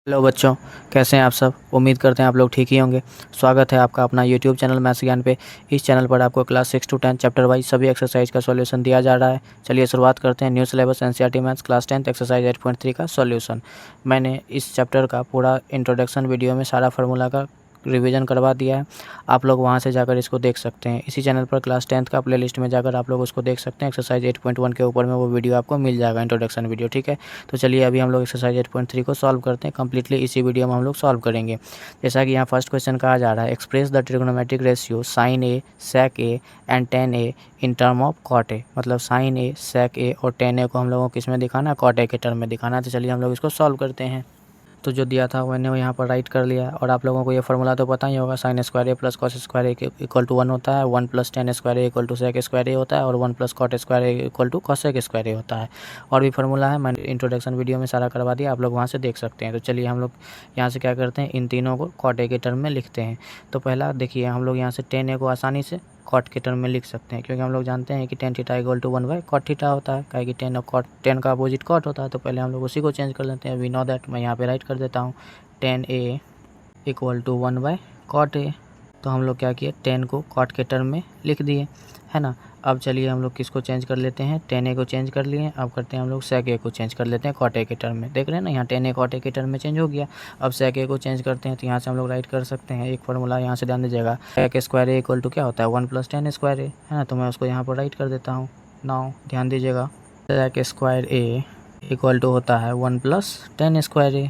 Hello बच्चों, कैसे हैं आप सब। उम्मीद करते हैं आप लोग ठीक ही होंगे। स्वागत है आपका अपना यूट्यूब चैनल मैथ्स ज्ञान पे। इस चैनल पर आपको क्लास 6 to 10 चैप्टर वाइज सभी एक्सरसाइज का सॉल्यूशन दिया जा रहा है। चलिए शुरुआत करते हैं। New syllabus NCERT maths class 10 exercise 8.3 का सॉल्यूशन। मैंने इस चैप्टर का पूरा इंट्रोडक्शन वीडियो में सारा फार्मूला का रिवीजन करवा दिया है। आप लोग वहां से जाकर इसको देख सकते हैं। इसी चैनल पर क्लास 10th का प्लेलिस्ट में जाकर आप लोग उसको देख सकते हैं। एक्सरसाइज 8.1 के ऊपर में वो वीडियो आपको मिल जाएगा, इंट्रोडक्शन वीडियो। ठीक है, तो चलिए अभी हम लोग एक्सरसाइज 8.3 को सॉल्व करते हैं। कम्प्लीटली इसी वीडियो में हम लोग सॉल्व करेंगे। जैसा कि यहाँ फर्स्ट क्वेश्चन कहा जा रहा है, express the trigonometric ratio sine A sec A and tan A in term of cot A. मतलब साइन ए सेक ए और टेन ए को हम लोगों को किस में दिखाना है, कॉट ए के टर्म में दिखाना है। तो चलिए हम लोग इसको सॉल्व करते हैं। तो जो दिया था मैंने वो यहाँ पर राइट कर लिया। और आप लोगों को ये फार्मूला तो पता ही होगा, sine square A plus cos square A equal to 1 होता है, 1 plus tan square A equal to sec square A होता है, और 1 plus cot square A equal to cosec square A होता है। और भी फार्मूला है, मैंने इंट्रोडक्शन वीडियो में सारा करवा दिया, आप लोग वहाँ से देख सकते हैं। तो चलिए हम लोग यहाँ से क्या करते हैं, इन तीनों को कॉट ए के टर्म में लिखते हैं। तो पहला देखिए, हम लोग यहाँ से टेन ए को आसानी से कॉट के टर्म में लिख सकते हैं, क्योंकि हम लोग जानते हैं कि tan theta equal to 1 by cot theta होता है। काहे कि टेन का अपोजिट कॉट होता है। तो पहले हम लोग उसी को चेंज कर लेते हैं। वी नो दैट, मैं यहाँ पे राइट कर देता हूँ, tan A equal to 1 by cot A. तो हम लोग क्या किए, 10 को कॉट के टर्म में लिख दिए, है ना। अब चलिए हम लोग किसको चेंज कर लेते हैं, 10 ए को चेंज कर लिए। अब करते हैं हम लोग सेक ए को चेंज कर लेते हैं कॉट ए के टर्म में। देख रहे हैं ना, यहाँ 10 ए कॉट ए के टर्म में चेंज हो गया। अब सेक ए को चेंज करते हैं। तो यहाँ से हम लोग राइट कर सकते हैं एक फार्मूला, यहाँ से ध्यान दीजिएगा, sec square A equal to क्या होता है, 1 प्लस टेन स्क्वायर ए, है ना। तो मैं उसको यहाँ पर राइट कर देता हूँ। नाउ ध्यान दीजिएगा, sec square A equal to होता है 1 प्लस टेन स्क्वायर ए।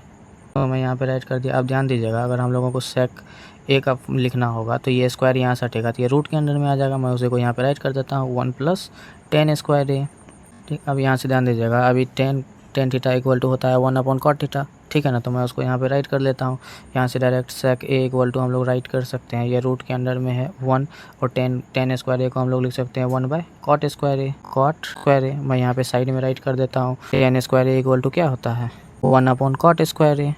तो मैं यहाँ पे राइट कर दिया। अब ध्यान दीजिएगा, अगर हम लोगों को सेक ए का लिखना होगा तो ये स्क्वायर यहाँ से हटेगा, तो ये रूट के अंदर में आ जाएगा। मैं उसे को यहाँ पे राइट कर देता हूँ, 1 प्लस टेन स्क्वायर ए। ठीक, अब यहाँ से ध्यान दीजिएगा, अभी टेन थीटा इक्वल टू होता है 1 अपॉन कॉट थीटा, ठीक है ना। तो मैं उसको यहाँ पे राइट कर लेता हूँ। यहाँ से direct sec A equal to हम लोग राइट कर सकते हैं, ये रूट के अंडर में है 1, और टेन स्क्वायर ए को हम लोग लिख सकते हैं 1 by cot square A. Cot square A मैं यहाँ पे साइड में राइट कर देता हूँ। Tan square A equal to क्या होता है, 1 अपॉन कॉट स्क्वायर ए।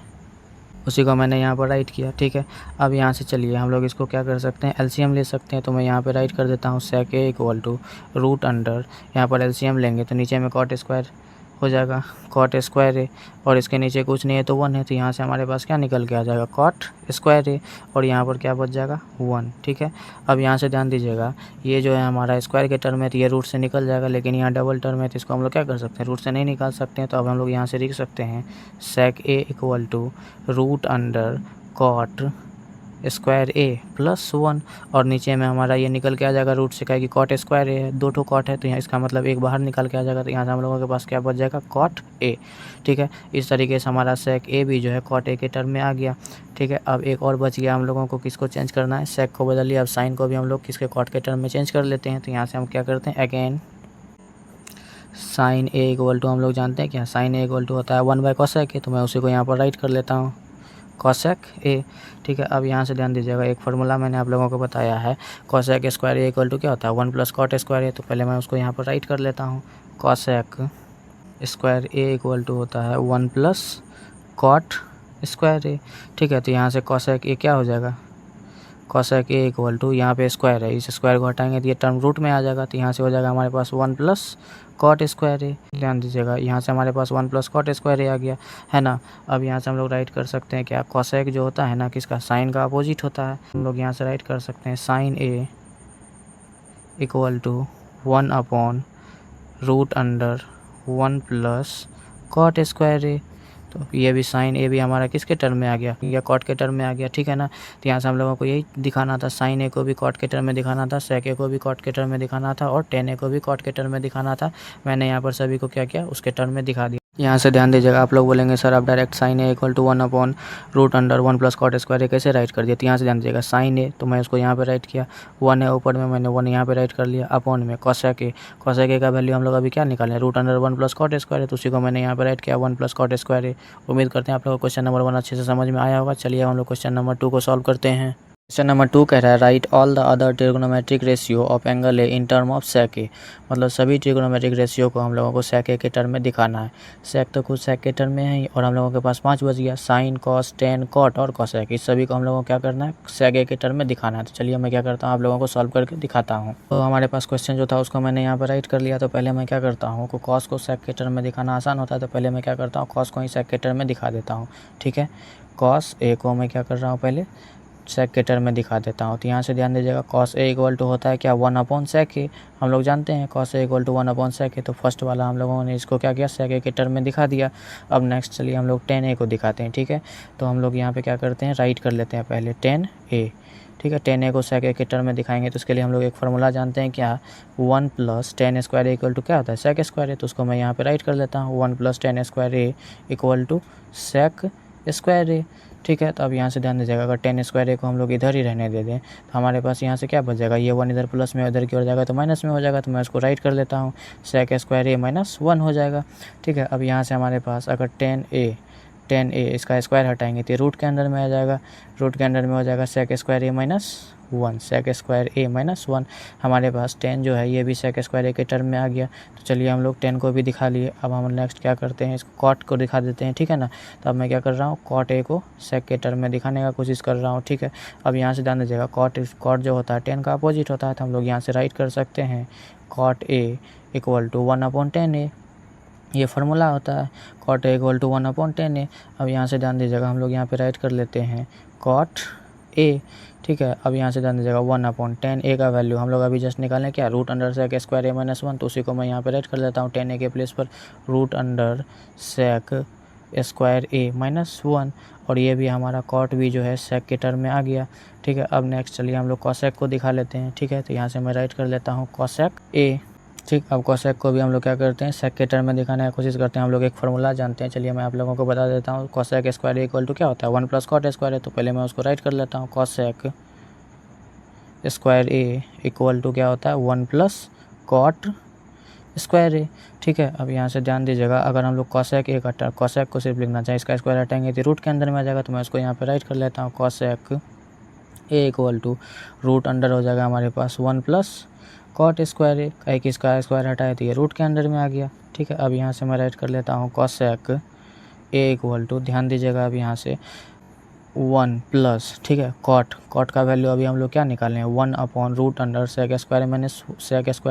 उसी को मैंने यहाँ पर राइट किया, ठीक है। अब यहाँ से चलिए हम लोग इसको क्या कर सकते हैं, एलसीएम ले सकते हैं। तो मैं यहाँ पे राइट कर देता हूँ, सेक A equal to root under, यहाँ पर एलसीएम लेंगे तो नीचे में कॉट स्क्वायर हो जाएगा, कॉट स्क्वायर ए, और इसके नीचे कुछ नहीं है तो 1 है। तो यहाँ से हमारे पास क्या निकल के आ जाएगा, कॉट स्क्वायर ए, और यहाँ पर क्या बच जाएगा, 1। ठीक है, अब यहाँ से ध्यान दीजिएगा, ये जो है हमारा स्क्वायर के टर्म है तो ये रूट से निकल जाएगा, लेकिन यहाँ डबल टर्म है तो इसको हम लोग क्या कर सकते हैं, रूट से नहीं निकाल सकते हैं। तो अब हम लोग यहाँ से लिख सकते हैं, sec A equal to root under cot square A plus 1, और नीचे में हमारा ये निकल के आ जाएगा रूट से, क्या कि कॉट स्क्वायर ए है, दो ठो कॉट है तो यहाँ इसका मतलब एक बाहर निकल के आ जाएगा। तो यहाँ से हम लोगों के पास क्या बच जाएगा, कॉट ए। ठीक है, इस तरीके से हमारा सेक ए भी जो है कॉट ए के टर्म में आ गया। ठीक है, अब एक और बच गया, हम लोगों को किसको चेंज करना है, सेक को बदल लिया। अब साइन को भी हम लोग किसके, कॉट के टर्म में चेंज कर लेते हैं। तो यहाँ से हम क्या करते हैं, again sine A equal to हम लोग जानते हैं क्या, साइन ए इक्वल टू होता है 1 बाय कॉसेक ए। तो मैं उसी को यहाँ पर राइट कर लेता हूँ, कॉसेक ए। ठीक है, अब यहाँ से ध्यान दीजिएगा, एक फार्मूला मैंने आप लोगों को बताया है, cosec square A equal to क्या होता है, 1 प्लस कॉट स्क्वायर ए। तो पहले मैं उसको यहाँ पर राइट कर लेता हूँ, cosec square A equal to होता है 1 प्लस कॉट स्क्वायर ए। ठीक है, तो यहाँ से कॉसेक ए क्या हो जाएगा, कॉसेक ए इक्वल टू, यहाँ पे स्क्वायर है, इस स्क्वायर को हटाएंगे तो ये टर्म रूट में आ जाएगा। तो यहाँ से हो जाएगा हमारे पास 1 प्लस कॉट स्क्वायर ए। ध्यान दीजिएगा, यहाँ से हमारे पास 1 प्लस कॉट स्क्वायर ए आ गया, है ना। अब यहाँ से हम लोग राइट कर सकते हैं क्या, कॉसेक जो होता है ना, किसका, साइन का अपोजिट होता है। हम लोग यहाँ से राइट कर सकते हैं, sine A equal to 1 upon root under 1 plus cot square A. तो ये भी साइन ए भी हमारा किसके टर्म में आ गया, या कॉट के टर्म में आ गया, ठीक है ना। तो यहाँ से हम लोगों को यही दिखाना था, साइन ए को भी कॉट के टर्म में दिखाना था, सेक ए को भी कॉट के टर्म में दिखाना था, और टेन ए को भी कॉट के टर्म में दिखाना था। मैंने यहाँ पर सभी को क्या किया, उसके टर्म में दिखा दिया। यहाँ से ध्यान दीजिएगा, आप लोग बोलेंगे सर आप direct sine A equal to 1 upon root under 1 plus cot square A कैसे राइट कर दिया। तो यहाँ से ध्यान दीजिएगा, साइन ए तो मैं उसको यहाँ पे राइट किया, 1 है ऊपर में, मैंने 1 यहाँ पे राइट कर लिया, अपॉन में कॉसेक ए का वैल्यू हम लोग अभी क्या निकालें, root under 1 plus cot square है, तो उसी को मैंने यहाँ पे राइट किया 1 प्लस कॉट स्क्वायर ए। उम्मीद करते हैं आप लोग को क्वेश्चन नंबर 1 अच्छे से समझ में आया होगा। चलिए हम लोग क्वेश्चन नंबर 2 को सॉल्व करते हैं। क्वेश्चन नंबर 2 कह रहा है write all the other trigonometric ratio of angle A in term of sec A. मतलब सभी ट्रिग्नोमेट्रिक रेशियो को हम लोगों को सेक ए के टर्म में दिखाना है। सेक तो खुद सेक के टर्म में है ही, और हम लोगों के पास 5 बच गया, साइन कॉस टेन कॉट और कॉसेक। इस सभी को हम लोगों को क्या करना है, सेक ए के टर्म में दिखाना है। तो चलिए मैं क्या करता हूँ, आप लोगों को सॉल्व करके दिखाता हूँ। तो हमारे पास क्वेश्चन जो था उसको मैंने यहाँ पर राइट कर लिया। तो पहले मैं क्या करता हूँ, कॉस को सेक के टर्म में दिखाना आसान होता है, तो पहले मैं क्या करता हूँ, कॉस को ही सेक के टर्म में दिखा देता हूँ। ठीक है, कॉस ए को मैं क्या कर रहा हूँ, पहले सेक के टर्म में दिखा देता हूँ। तो यहाँ से ध्यान दीजिएगा, कॉस ए इक्वल टू होता है क्या, 1 सेक ए। हम लोग जानते हैं cos A equal to 1 sec A. तो फर्स्ट वाला हम लोगों ने इसको क्या किया, सेक ए के टर्म में दिखा दिया। अब नेक्स्ट चलिए हम लोग टेन ए को दिखाते हैं। ठीक है, तो हम लोग यहाँ पे क्या करते हैं, राइट कर लेते हैं पहले टेन ए। ठीक है, टेन ए को सेक ए के टर्म में दिखाएंगे तो उसके लिए हम लोग एक फार्मूला जानते हैं क्या, 1 + tan square A equal to क्या होता है, सेक स्क्वायर ए। तो उसको मैं यहाँ पे राइट कर लेता हूँ, 1 + tan square A equal to sec square A. ठीक है, तो अब यहाँ से ध्यान दीजिएगा, अगर टेन स्क्वायर ए को हम लोग इधर ही रहने दे दें तो हमारे पास यहाँ से क्या बच जाएगा, ये 1 इधर प्लस में, उधर की ओर जाएगा तो माइनस में हो जाएगा। तो मैं उसको राइट कर लेता हूँ, सेक स्क्वायर ए -1 हो जाएगा। ठीक है, अब यहाँ से हमारे पास अगर टेन ए इसका स्क्वायर हटाएंगे तो ये रूट के अंदर में आ जाएगा, रूट के अंदर में हो जाएगा sec square A -1, sec square A -1। हमारे पास 10 जो है ये भी सेक स्क्वायर ए के टर्म में आ गया। तो चलिए हम लोग 10 को भी दिखा लिए। अब हम नेक्स्ट क्या करते हैं, इसको कॉट को दिखा देते हैं। ठीक है ना, तो अब मैं क्या कर रहा हूँ, कॉट ए को सेक के टर्म में दिखाने का कोशिश कर रहा हूँ। ठीक है, अब यहाँ से ध्यान दीजिएगा, कॉट जो होता है 10 का अपोजिट होता है। तो हम लोग यहाँ से राइट कर सकते हैं, कॉट ए इक्वल टू 1/10 ए, ये फार्मूला होता है, कॉट ए इक्वल टू 1/10 ए। अब यहाँ से ध्यान दीजिएगा, हम लोग यहाँ पे राइट कर लेते हैं कॉट ए। ठीक है, अब यहाँ से ध्यान दीजिएगा, 1/10 ए का वैल्यू हम लोग अभी जस्ट निकालें क्या, root under sec square A -1। तो उसी को मैं यहाँ पे राइट कर लेता हूँ 10 ए के प्लेस पर, root under sec square A -1। और ये भी हमारा कॉट भी जो है सेक के टर्म में आ गया। ठीक है, अब नेक्स्ट चलिए हम लोग कॉसेक को दिखा लेते हैं। ठीक है, तो यहाँ से मैं राइट कर लेता हूँ कॉसेक ए। ठीक, अब कॉसेक को भी हम लोग क्या करते हैं, सेक के टर्म में दिखाने की कोशिश करते हैं। हम लोग एक फार्मूला जानते हैं, चलिए मैं आप लोगों को बता देता हूँ। कॉसेक स्क्वायर इक्वल टू क्या होता है, 1 + कॉट स्क्वायर है। तो पहले मैं उसको राइट कर लेता हूँ, cosec square A equal to क्या होता है, 1 + कॉट स्क्वायर ए। ठीक है, अब यहाँ से ध्यान दीजिएगा, अगर हम लोग कॉसेक ए का कॉसेक को सिर्फ लिखना चाहें, इसका स्क्वायर हटाएंगे तो रूट के अंदर में आ जाएगा। तो मैं उसको यहाँ पर राइट कर लेता हूँ, cosec A equal to root under हो जाएगा हमारे पास 1 + कॉट स्क्वायर ए। एक इसका स्क्वायर हटाए तो ये रूट के अंदर में आ गया। ठीक है, अब यहाँ से मैं राइट कर लेता हूँ, कॉसेक ए इक्वल टू, ध्यान दीजिएगा अब यहाँ से 1 +, ठीक है, कॉट का वैल्यू अभी हम लोग क्या निकालें, 1/रूट अंडर सेक स्क्वायर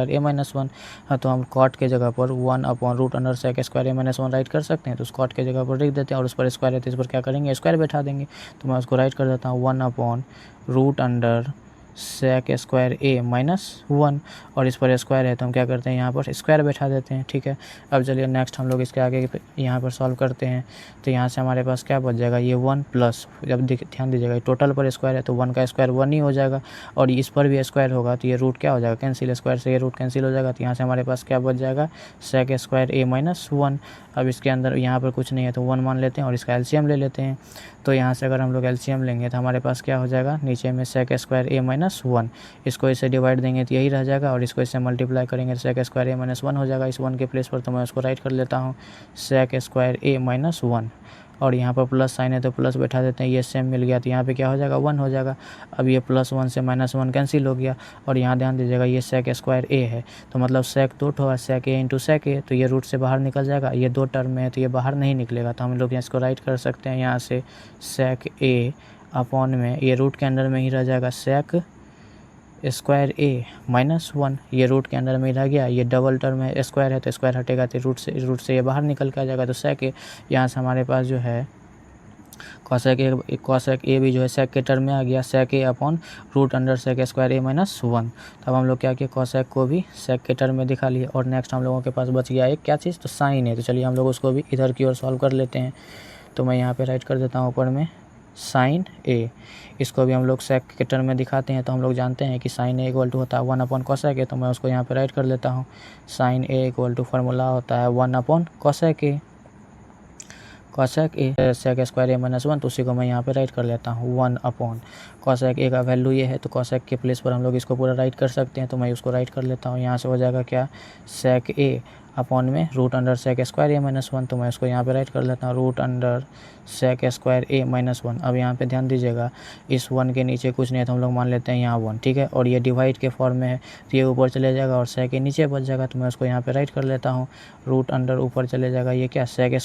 ए -1। हाँ, तो हम कॉट के जगह पर 1/रूट under sec square A -1 write कर सकते हैं। तो उस कॉट के जगह पर लिख देते हैं, और उस पर स्क्वायर है तो इस पर क्या करेंगे, स्क्वायर बैठा देंगे। तो मैं उसको राइट कर देता हूँ, 1/रूट अंडर सेक स्क्वायर ए -1, और इस पर स्क्वायर है तो हम क्या करते हैं, यहाँ पर स्क्वायर बैठा देते हैं। ठीक है, अब चलिए नेक्स्ट हम लोग इसके आगे यहाँ पर सॉल्व करते हैं। तो यहाँ से हमारे पास क्या बच जाएगा, ये 1 +, जब ध्यान दीजिएगा टोटल पर स्क्वायर है तो 1 का स्क्वायर 1 ही हो जाएगा, और इस पर भी स्क्वायर होगा तो ये रूट क्या हो जाएगा, कैंसिल, स्क्वायर से ये रूट कैंसिल हो जाएगा। तो यहाँ से हमारे पास क्या बच जाएगा, सेक स्क्वायर ए -1। अब इसके अंदर यहाँ पर कुछ नहीं है तो 1 मान लेते हैं और इसका एलसीएम ले लेते हैं। तो यहाँ से अगर हम लोग एलसीएम लेंगे तो हमारे पास क्या हो जाएगा, नीचे में सेक स्क्वायर ए -1, इसको इससे डिवाइड देंगे तो यही रह जाएगा, और इसको इससे मल्टीप्लाई करेंगे तो सेक स्क्वायर ए -1 हो जाएगा इस 1 के प्लेस पर। तो मैं उसको राइट कर लेता हूँ, सेक स्क्वायर ए -1, और यहाँ पर प्लस साइन है तो प्लस बैठा देते हैं, ये सेम मिल गया तो यहाँ पे क्या हो जाएगा, 1 हो जाएगा। अब ये +1 से -1 कैंसिल हो गया, और यहाँ ध्यान दीजिएगा ये सेक स्क्वायर ए है, तो मतलब सेक 2 ठो है, सेक ए इंटू सेक ए, तो ये रूट से बाहर निकल जाएगा। ये 2 टर्म में है तो ये बाहर नहीं निकलेगा, तो हम लोग इसको राइट कर सकते हैं यहाँ से, सेक ए अपॉन में ये रूट के अंदर में ही रह जाएगा, सेक स्क्वायर ए -1, ये रूट के अंदर में रह गया। ये डबल टर्म है, स्क्वायर है तो स्क्वायर हटेगा तो रूट से ये बाहर निकल के आ जाएगा। तो सेक ए, यहाँ से हमारे पास जो है कॉसेक ए भी जो है सेक के टर्म में आ गया, sec A upon root under sec square A -1। तब हम लोग क्या किए, कॉसेक को भी सेक के टर्म में दिखा लिए। और नेक्स्ट हम लोगों के पास बच गया एक क्या चीज़, तो साइन है। तो चलिए हम लोग उसको भी इधर की ओर सॉल्व कर लेते हैं। तो मैं यहाँ पे राइट कर देता हूँ ऊपर में साइन ए, इसको भी हम लोग सेक के टर्म में दिखाते हैं। तो हम लोग जानते हैं कि साइन ए इक्वल टू होता है 1/कॉसेक ए, तो मैं उसको यहाँ पे राइट कर लेता हूँ, sine A equal to formula होता है 1/कॉसेक ए, cosec A sec square A -1, तो उसी को मैं यहाँ पे राइट कर लेता हूँ 1/कॉसेक ए का वैल्यू ये है, तो कॉसेक के प्लेस पर हम लोग इसको पूरा राइट कर सकते हैं। तो मैं उसको राइट कर लेता हूँ, यहाँ से हो जाएगा क्या, सेक ए अपॉन में root under sec square A minus one, तो मैं इसको यहाँ पे राइट कर लेता हूँ root under sec square A minus one. अब यहाँ पे ध्यान दीजिएगा इस वन के नीचे कुछ नहीं है तो हम लोग मान लेते हैं यहाँ वन, ठीक है, और ये डिवाइड के फॉर्म में है तो ये ऊपर चले जाएगा और सेक के नीचे बच जाएगा, तो मैं उसको यहाँ पे राइट कर लेता हूँ रूट अंडर ऊपर चले जाएगा ये क्या सेक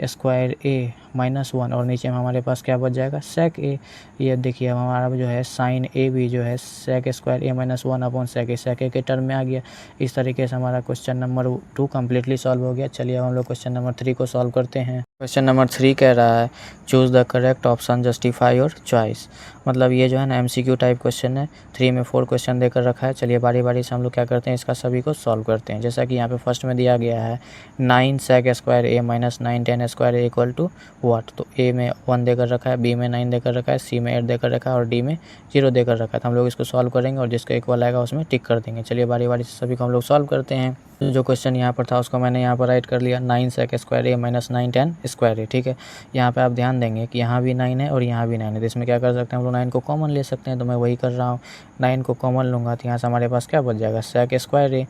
स्क्वायर ए माइनस वन, और नीचे में हमारे पास क्या बच जाएगा सेक ए। ये देखिए हमारा जो है साइन ए भी जो है सेक square A minus one upon sec ए के टर्म में आ गया। इस तरीके से हमारा क्वेश्चन नंबर 2 कम्प्लीटली सॉल्व हो गया। चलिए अब हम लोग क्वेश्चन नंबर 3 को सॉल्व करते हैं। क्वेश्चन नंबर 3 कह रहा है choose the correct option justify your choice. मतलब ये जो है ना MCQ टाइप क्वेश्चन है। 3 में 4 क्वेश्चन देकर रखा है। चलिए बारी बारी से हम लोग क्या करते हैं इसका सभी को सॉल्व करते हैं। जैसा कि यहाँ पे फर्स्ट में दिया गया है 9 sec square A minus 9 10 square A equal to what, तो ए में 1 देकर रखा है, बी में 9 देकर रखा है, सी में 8 देकर रखा है और डी में 0 देकर रखा है। तो हम लोग इसको सॉल्व करेंगे और जिसका इक्वल आएगा उसमें टिक कर देंगे। चलिए बारी बारी से सभी को हम लोग सॉल्व करते हैं। जो क्वेश्चन यहाँ पर था उसको मैंने यहाँ पर राइट कर लिया 9 sec square A minus 9 10 square A, ठीक है। यहाँ पे आप ध्यान देंगे कि यहाँ भी 9 है और यहाँ भी 9 है, तो इसमें क्या कर सकते हैं हम लोग 9 को कॉमन ले सकते हैं, तो मैं वही कर रहा हूँ। 9 को कॉमन लूँगा तो यहाँ से हमारे पास क्या बच जाएगा सेक स्क्वायर ए,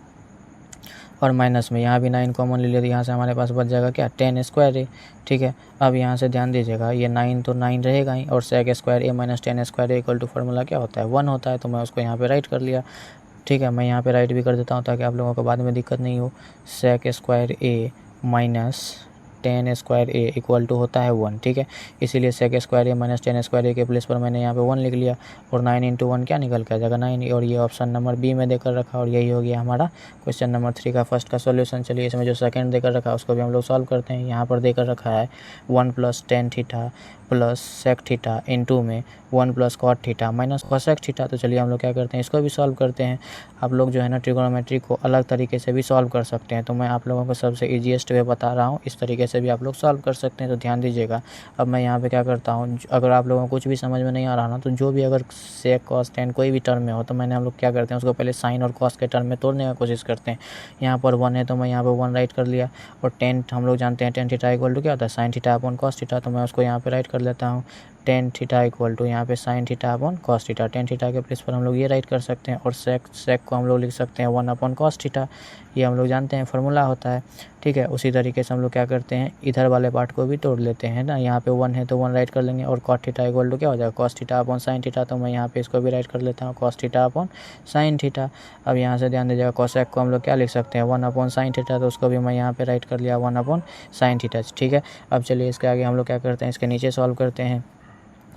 और माइनस में यहाँ भी 9 कॉमन ले लिया तो यहाँ से हमारे पास बच जाएगा क्या 10 स्क्वायर ए, ठीक है। अब यहाँ से ध्यान दीजिएगा ये 9 तो 9 रहेगा ही, और sec square A minus 10 square A equal to formula क्या होता है 1 होता है, तो मैं उसको यहाँ पे राइट कर लिया, ठीक है। मैं यहाँ पे राइट भी कर देता हूँ ताकि आप लोगों को बाद में दिक्कत नहीं हो। Sec square A minus 10 square A equal to होता है 1, ठीक है। इसीलिए sec square A minus 10 square A के प्लेस पर मैंने यहाँ पे 1 लिख लिया, और 9 इंटू 1 क्या निकल के आ जाएगा 9, और ये ऑप्शन नंबर बी में देकर रखा, और यही हो गया हमारा क्वेश्चन नंबर 3 का फर्स्ट का सॉल्यूशन। चलिए इसमें जो सेकंड देकर रखा है उसको भी हम लोग सॉल्व करते हैं। यहाँ पर देकर रखा है 1 plus tan theta plus sec theta into में 1 plus cot theta minus cosec theta. तो चलिए हम लोग क्या करते हैं इसको भी सॉल्व करते हैं। आप लोग जो है ना ट्रिगोनोमेट्री को अलग तरीके से भी सॉल्व कर सकते हैं, तो मैं आप लोगों को सबसे ईजीएस्ट वे बता रहा हूँ, इस तरीके से भी आप लोग सॉल्व कर सकते हैं। तो ध्यान दीजिएगा अब मैं यहाँ पे क्या करता हूँ, अगर आप लोगों को कुछ भी समझ में नहीं आ रहा ना, तो जो भी अगर सेक कॉस टेन कोई भी टर्म में हो तो मैंने हम लोग क्या करते हैं उसको पहले साइन और कॉस के टर्म में तोड़ने की कोशिश करते हैं। यहाँ पर 1 है तो मैं यहाँ पर 1 राइट कर लिया, और 10 हम लोग जानते हैं 10 थीटा इक्वल टू क्या होता है sine theta upon cos theta, तो मैं उसको यहाँ पे राइट कर लेता हूँ 10 थीटा इक्वल टू यहाँ पे sign theta upon cos theta. 10 theta के प्लेस पर हम लोग ये राइट कर सकते हैं, और सेक को हम लोग लिख सकते हैं 1 अपॉन कॉस थीटा, ये हम लोग जानते हैं फार्मूला होता है, ठीक है। उसी तरीके से हम लोग क्या करते हैं इधर वाले पार्ट को भी तोड़ लेते हैं ना। यहाँ पे 1 है तो 1 राइट कर लेंगे, और कॉस थीटा इक्वल टू क्या हो जाएगा cos theta upon sine theta, तो मैं यहाँ पे इसको भी राइट कर लेता हूँ cos theta upon sine theta. अब यहाँ से ध्यान दीजिएगा कोसेक को हम लोग क्या लिख सकते हैं 1 अपॉन साइन थीटा, तो उसको भी मैं यहाँ पे राइट कर लिया 1 अपॉन साइन थीटा, ठीक है। अब चलिए इसके आगे हम लोग क्या करते हैं इसके नीचे सॉल्व करते हैं।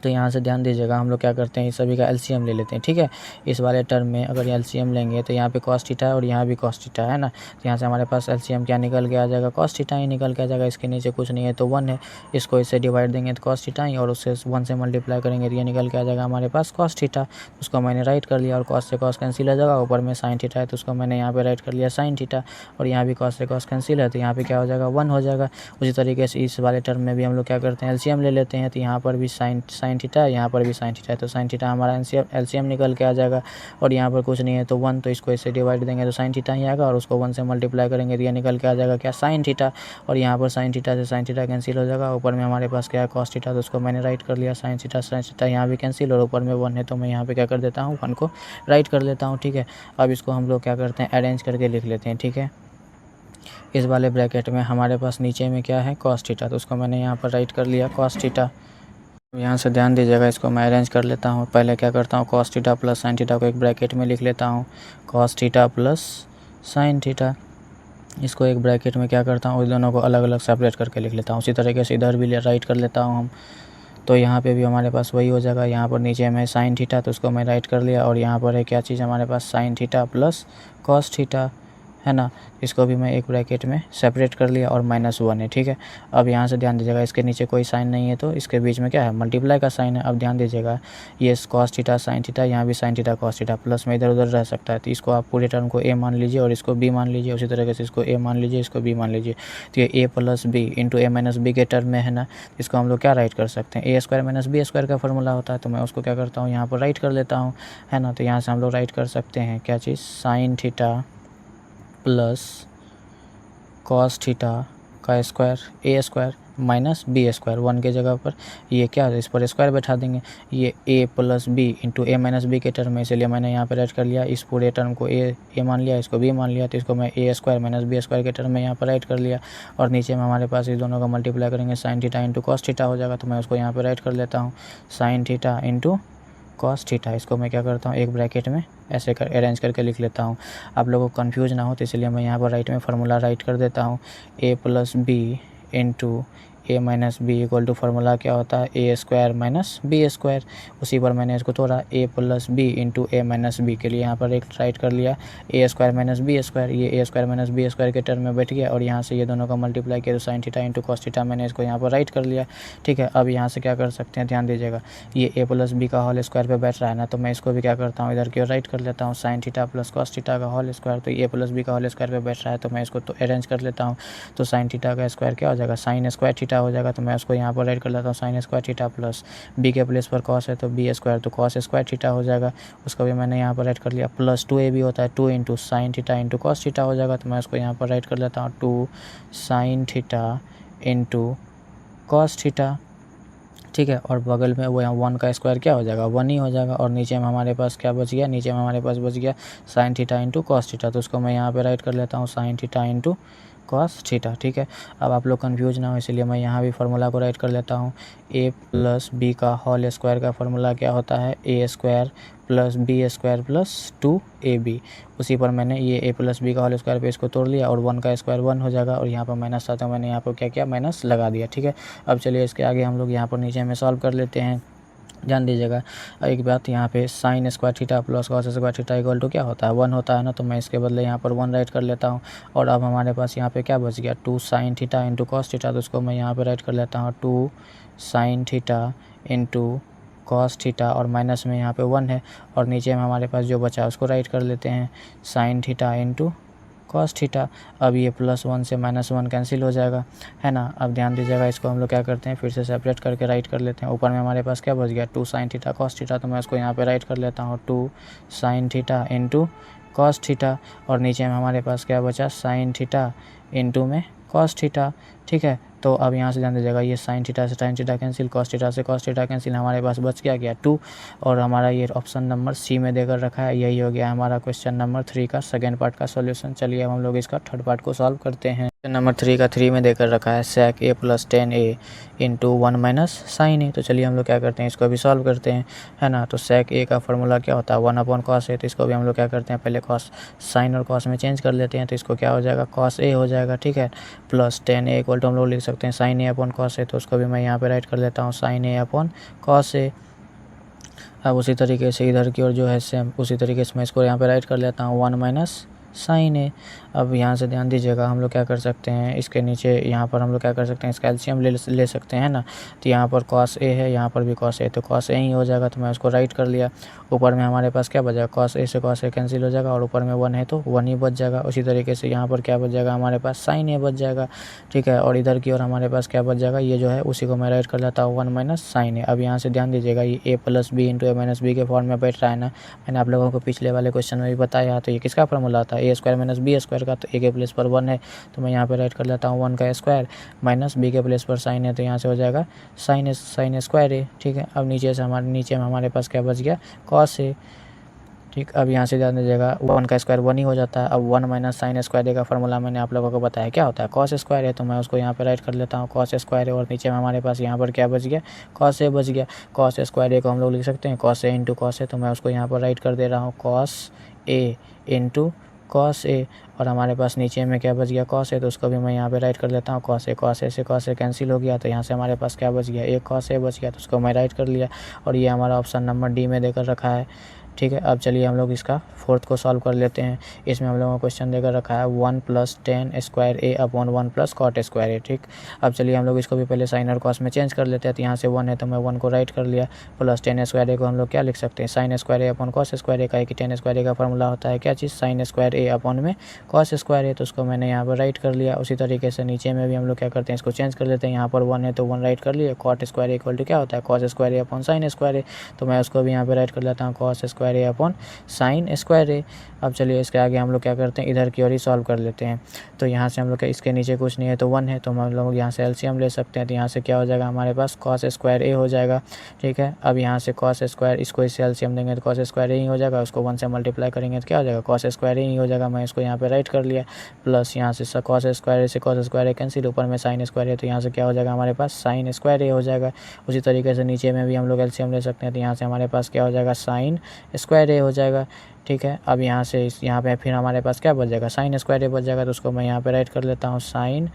तो यहाँ से ध्यान दीजिएगा हम लोग क्या करते हैं इस सभी का एलसीएम ले लेते हैं, ठीक है। इस वाले टर्म में अगर एलसीएम लेंगे तो यहाँ पे कॉस थीटा है और यहाँ भी कॉस थीटा है ना, तो यहाँ से हमारे पास एलसीएम क्या निकल के आ जाएगा कॉस थीटा ही निकल के आ जाएगा। इसके नीचे कुछ नहीं है तो 1 है, इसको इससे डिवाइड देंगे तो कॉस थीटा ही, और उससे 1 से मल्टीप्लाई करेंगे तो ये निकल के आ जाएगा हमारे पास कॉस थीटा। उसको मैंने राइट कर लिया, और कॉस से कॉस कैंसिल हो जाएगा, ऊपर में साइन थीटा है तो उसको मैंने यहाँ पे राइट कर लिया साइन थीटा, और यहाँ भी कॉस से कॉस कैंसिल है तो यहाँ पे क्या हो जाएगा 1 हो जाएगा। उसी तरीके से इस वाले टर्म में भी हम लोग क्या करते हैं एलसीएम ले लेते हैं, तो यहाँ पर भी साइन थीटा है, यहाँ पर भी साइन थीटा है, तो साइन थीटा हमारा एलसीएम निकल के आ जाएगा। और यहाँ पर कुछ नहीं है तो 1, तो इसको इससे डिवाइड देंगे तो साइन थीटा ही आएगा, और उसको 1 से मल्टीप्लाई करेंगे तो ये निकल के आ जाएगा क्या साइन थीटा, और यहाँ पर साइन थीटा से साइन थीटा कैंसिल हो जाएगा। ऊपर में हमारे पास क्या है कॉस थीटा, तो उसको मैंने राइट कर लिया साइन थीटा यहाँ भी कैंसिल, और ऊपर में 1 है तो मैं यहाँ पे क्या कर देता हूँ 1 को राइट कर लेता हूँ, ठीक है। अब इसको हम लोग क्या करते हैं अरेंज करके लिख लेते हैं, ठीक है। इस वाले ब्रैकेट में हमारे पास नीचे में क्या है कॉस थीटा, तो उसको मैंने यहाँ पर राइट कर लिया कॉस थीटा। यहाँ से ध्यान दीजिएगा इसको मैं अरेंज कर लेता हूँ। पहले क्या करता हूँ cos theta plus sine theta को एक ब्रैकेट में लिख लेता हूँ, cos theta plus sine theta. इसको एक ब्रैकेट में क्या करता हूँ उस दोनों को अलग अलग सेपरेट करके लिख लेता हूँ। उसी तरीके से इधर भी राइट कर लेता हूँ हम, तो यहाँ पे भी हमारे पास वही हो जाएगा। यहाँ पर नीचे में साइन थीटा तो उसको मैं राइट कर लिया, और यहाँ पर है क्या चीज़ हमारे पास sine theta plus cos theta है ना, इसको भी मैं एक ब्रैकेट में सेपरेट कर लिया, और -1 है, ठीक है। अब यहाँ से ध्यान दीजिएगा इसके नीचे कोई साइन नहीं है तो इसके बीच में क्या है मल्टीप्लाई का साइन है। अब ध्यान दीजिएगा ये कॉस थीटा साइन थीटा, यहाँ भी sine theta cos theta, plus में इधर उधर रह सकता है, तो इसको आप पूरे टर्म को a मान लीजिए और इसको b मान लीजिए। उसी तरीके से इसको a मान लीजिए, इसको b मान लीजिए, तो ये a plus B into a minus B के टर्म में है ना, इसको हम लोग क्या राइट कर सकते हैं a square minus B square का फॉर्मूला होता है, तो मैं उसको क्या करता हूँ यहाँ पर राइट कर लेता हूँ, है ना। तो यहाँ से हम लोग राइट कर सकते हैं क्या चीज़ sine theta plus cos theta का square a square minus B square, 1 की जगह पर ये क्या है, इस पर स्क्वायर बैठा देंगे, ये a plus B into A minus B के टर्म है, इसलिए मैंने यहाँ पर राइट कर लिया। इस पूरे टर्म को ए मान लिया, इसको b मान लिया, तो इसको मैं ए स्क्वायर माइनस बी स्क्वायर के टर्म में यहाँ पर राइट कर लिया। और नीचे में हमारे पास इस दोनों का मल्टीप्लाई करेंगे, sign theta into cos theta हो जाएगा, तो मैं उसको यहाँ पर राइट कर लेता हूँ, sign theta into cos theta. इसको मैं क्या करता हूँ, एक ब्रैकेट में ऐसे अरेंज करके लिख लेता हूँ, आप लोगों को कन्फ्यूज ना हो, तो इसलिए मैं यहाँ पर राइट में फार्मूला राइट कर देता हूँ, a plus B into A minus B equal to formula क्या होता है, A square minus B square. उसी पर मैंने इसको तोड़ा, a plus B into A minus B के लिए यहाँ पर एक राइट कर लिया, A square minus B square, ये A square minus B square के टर्म में बैठ गया। और यहाँ से ये दोनों का मल्टीप्लाई किया, तो sign theta into cos theta मैंने इसको यहाँ पर राइट कर लिया। ठीक है, अब यहाँ से क्या कर सकते हैं, ध्यान दीजिएगा, ये ए प्लस बी का होल स्क्वायर पे बैठ रहा है ना, तो मैं इसको भी क्या करता हूँ, इधर की ओर राइट कर लेता हूँ, sign theta plus cos theta का होल स्क्वायर, तो ए प्लस बी का होल स्क्वायर पे बैठ रहा है, तो मैं इसको तो अरेंज कर लेता हूँ। तो साइन थीटा का स्क्वायर क्या हो जाएगा, साइन स्क्वायर थीटा हो जाएगा, तो मैं उसको यहाँ पर राइट कर लेता हूँ, sine square theta plus B के प्लेस पर कॉस है तो बी स्क्वायर, तो कॉस स्क्वायर थीटा हो जाएगा, उसका भी मैंने यहाँ पर राइट कर लिया। प्लस 2a भी होता है, 2 into sine theta into cos theta हो जाएगा, तो मैं उसको यहाँ पर राइट कर लेता हूँ, 2 sign theta into cos theta. ठीक है, और बगल में वो यहाँ 1 का स्क्वायर क्या हो जाएगा, 1 ही हो जाएगा। और नीचे में हमारे पास क्या बच गया, नीचे में हमारे पास बच गया sign theta into cos theta, तो उसको मैं यहाँ पे राइट कर लेता हूँ, sign theta into cos theta. ठीक है, अब आप लोग कंफ्यूज ना हो, इसलिए मैं यहाँ भी फार्मूला को राइट कर लेता हूँ, a प्लस बी का होल स्क्वायर का फार्मूला क्या होता है, A square plus B square plus 2ab। उसी पर मैंने ये a प्लस बी का होल स्क्वायर पे इसको तोड़ लिया, और 1 का स्क्वायर 1 हो जाएगा, और यहाँ पर माइनस था तो मैंने यहाँ पर क्या किया, माइनस लगा दिया। ठीक है, अब चलिए इसके आगे हम लोग यहाँ पर नीचे में सॉल्व कर लेते हैं। ध्यान दीजिएगा एक बात, यहाँ पे sine square theta plus cos square theta equal to क्या होता है, 1 होता है ना, तो मैं इसके बदले यहाँ पर 1 राइट कर लेता हूँ। और अब हमारे पास यहाँ पे क्या बच गया, 2 sign theta into cos theta, तो उसको मैं यहाँ पे राइट कर लेता हूँ, 2 sign theta into cos theta, और माइनस में यहाँ पे 1 है, और नीचे में हमारे पास जो बचा है उसको राइट कर लेते हैं, sign theta into cos theta. अब ये +1 से -1 कैंसिल हो जाएगा, है ना। अब ध्यान दीजिएगा, इसको हम लोग क्या करते हैं, फिर से सेपरेट करके राइट कर लेते हैं। ऊपर में हमारे पास क्या बच गया, 2 साइन थीटा कॉस थीटा, तो मैं उसको यहाँ पे राइट कर लेता हूँ, 2 sign theta into cos theta, और नीचे में हमारे पास क्या बचा, साइन थीटा इंटू में कॉस थीटा। ठीक है, तो अब यहाँ से ध्यान दीजिएगा, ये साइन थीटा से sine theta cancel, cos theta से कॉस थीटा कैंसिल, हमारे पास बच गया 2, और हमारा ये ऑप्शन नंबर सी में देकर रखा है। यही हो गया हमारा क्वेश्चन नंबर 3 का सेकेंड पार्ट का सॉल्यूशन। चलिए अब हम लोग इसका थर्ड पार्ट को सॉल्व करते हैं। क्वेश्चन नंबर 3 का 3 में देकर रखा है sec a plus 10a into 1 minus sine A. तो चलिए हम लोग क्या करते हैं, इसको भी सॉल्व करते हैं, है ना। तो sec a का फार्मूला क्या होता है, 1 अपॉन कॉस ए, तो इसको भी हम लोग क्या करते हैं, पहले कॉस साइन और कॉस में चेंज कर लेते हैं, तो इसको क्या हो जाएगा, कॉस ए हो जाएगा। ठीक है, प्लस 10a इक्वल टू हम लोग लिख सकते हैं sine A upon cos A, तो उसको भी मैं यहाँ पे राइट कर लेता हूँ, साइन ए अपॉन कॉस ए। अब उसी तरीके से इधर की ओर जो है सेम उसी तरीके से मैं इसको यहाँ पे राइट कर लेता हूँ, 1 माइनस साइन ए। अब यहाँ से ध्यान दीजिएगा, हम लोग क्या कर सकते हैं, इसके नीचे यहाँ पर हम लोग क्या कर सकते हैं, इसका एलसीएम ले सकते हैं ना। तो यहाँ पर कॉस ए है, यहाँ पर भी कॉस ए, तो कॉस ए ही हो जाएगा, तो मैं उसको राइट कर लिया। ऊपर में हमारे पास क्या बचा, कॉस ए से कॉस ए कैंसिल हो जाएगा, और ऊपर में 1 है तो 1 ही बच जाएगा। उसी तरीके से यहाँ पर क्या बच जाएगा, हमारे पास साइन ए बच जाएगा। ठीक है, और इधर की ओर हमारे पास क्या बच जाएगा, ये जो है उसी को मैं राइट कर लेता हूँ, 1 माइनस साइन ए। अब यहाँ से ध्यान दीजिएगा, ये ए plus B into A minus B के फॉर्म में बैठ रहा है ना। मैंने आप लोगों को पिछले वाले क्वेश्चन में भी बताया, तो ये किसका फॉर्मूला था, ए स्क्वायर माइनस बी स्क्वायर का, तो ए के प्लेस पर 1 है, तो मैं यहाँ पे राइट कर लेता हूँ 1 का स्क्वायर माइनस बी के प्लेस पर साइन है, तो यहाँ से हो जाएगा साइन स्क्वायर ए। ठीक है, अब नीचे में हमारे पास क्या बच गया, कॉस ए। ठीक, अब यहाँ से ध्यान दीजिएगा, 1 का स्क्वायर 1 ही हो जाता है। अब 1 माइनस साइन स्क्वायर ए का फॉर्मूला मैंने आप लोगों को बताया क्या होता है, कॉस स्क्वायर है, तो मैं उसको यहाँ पे राइट कर लेता हूँ, कॉस स्क्वायर है। और नीचे में हमारे पास यहाँ पर क्या बच गया, कॉस ए बच गया। कॉस स्क्वायर ए को हम लोग लिख सकते हैं cos A into cos A, तो मैं उसको यहाँ पर राइट कर दे रहा हूँ, कॉस ए इंटू कॉस ए। और हमारे पास नीचे में क्या बच गया, कॉस ए, तो उसको भी मैं यहाँ पे राइट कर लेता हूँ, कॉस ए से कॉस ए कैंसिल हो गया, तो यहाँ से हमारे पास क्या बच गया, एक कॉस ए बच गया, तो उसको मैं राइट कर लिया। और ये हमारा ऑप्शन नंबर डी में देकर रखा है। ठीक है, अब चलिए हम लोग इसका फोर्थ को सॉल्व कर लेते हैं। इसमें हम लोगों को क्वेश्चन देकर रखा है 1 plus 10 square A upon 1 plus cot square A. ठीक, अब चलिए हम लोग इसको भी पहले साइन और कॉस में चेंज कर लेते हैं। तो यहाँ से 1 है तो मैं 1 को राइट कर लिया, प्लस 10 स्क्वायर ए को हम लोग क्या लिख सकते हैं, sign square A upon cos square ए का है कि 10 स्क्वायर ए का फॉर्मूला होता है क्या चीज़, साइन स्क्वायर ए अपॉन में कॉस स्क्वायर ए, तो उसको मैंने यहाँ पर राइट कर लिया। उसी तरीके से नीचे में भी हम लोग क्या करते हैं, इसको चेंज कर लेते हैं। यहाँ पर 1 है तो 1 राइट कर लिए, cot square A equal to क्या होता है, cos square A upon sine square A, तो मैं उसको भी यहाँ पर राइट कर लेता हूँ, cos square square A upon sine square ए। अब चलिए इसके आगे हम लोग क्या करते हैं, इधर की ओर ही सॉल्व कर लेते हैं। तो यहाँ से हम लोग इसके नीचे कुछ नहीं है तो 1 है, तो हम लोग यहाँ से एलसीएम ले सकते हैं। तो यहाँ से क्या हो जाएगा हमारे पास कॉस स्क्वायर ए हो जाएगा। ठीक है, अब यहाँ से कॉस स्क्वायर, इसको इससे एलसीएम देंगे तो कॉस स्क्वायर ए ही हो जाएगा, उसको 1 से मल्टीप्लाई करेंगे तो क्या हो जाएगा कॉस स्क्वायर ए ही हो जाएगा। मैं इसको यहाँ पे राइट कर लिया, प्लस यहाँ से कॉस स्क्वायर ए से कॉस स्क्वायर ए कैंसिल, ऊपर में साइन स्क्वायर है तो यहाँ से क्या हो जाएगा हमारे पास साइन स्क्वायर ए हो जाएगा। उसी तरीके से नीचे में भी हम लोग एलसीएम ले सकते हैं। तो यहाँ से हमारे पास क्या हो जाएगा साइन स्क्वायर ए हो जाएगा। ठीक है, अब यहाँ से यहाँ पे फिर हमारे पास क्या बच जाएगा साइन स्क्वायर ए बच जाएगा, तो उसको मैं यहाँ पे राइट कर लेता हूँ साइन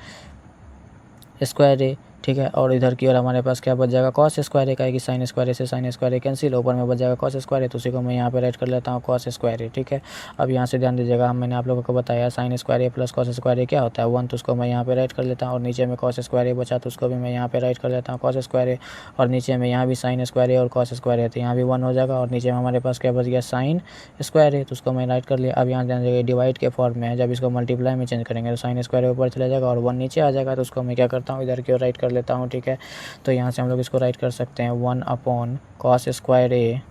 स्क्वायर ए। ठीक है, और इधर की ओर हमारे पास क्या बच जाएगा कॉस स्क्वायर ए का, कि साइन स्क्वायर ए से साइन स्क्वायर ए कैंसिल, ऊपर में बच जाएगा कॉस स्क्वायर ए, तो उसी को मैं यहाँ पे राइट कर लेता हूँ कॉस स्क्वायर ए। ठीक है, अब यहाँ से ध्यान दीजिएगा, मैंने आप लोगों को बताया sign square A plus cos square ए क्या होता है 1, तो उसको मैं यहाँ पे राइट कर लेता हूँ। और नीचे में कॉस स्क्वायर ए बचा तो उसको भी मैं यहाँ पे राइट कर लेता हूँ कॉस स्क्वायर ए, और नीचे में यहाँ भी साइन स्क्वायर ए और कॉस स्क्वायर ए, तो यहाँ भी 1 हो जाएगा। और नीचे में हमारे पास क्या बच गया साइन स्क्वायर ए, तो उसको मैं राइट कर लिया। अब यहाँ ध्यान दीजिएगा डिवाइड के फॉर्म में है, जब इसको मल्टीप्लाई में चेंज करेंगे तो साइन स्क्वायर ए ऊपर चला जाएगा और 1 नीचे आ जाएगा, तो उसको मैं क्या करता हूँ इधर की ओर राइट कर लेता हूँ। ठीक है, तो यहाँ से हम लोग इसको राइट कर सकते हैं 1 अपॉन कॉस स्क्वायर ए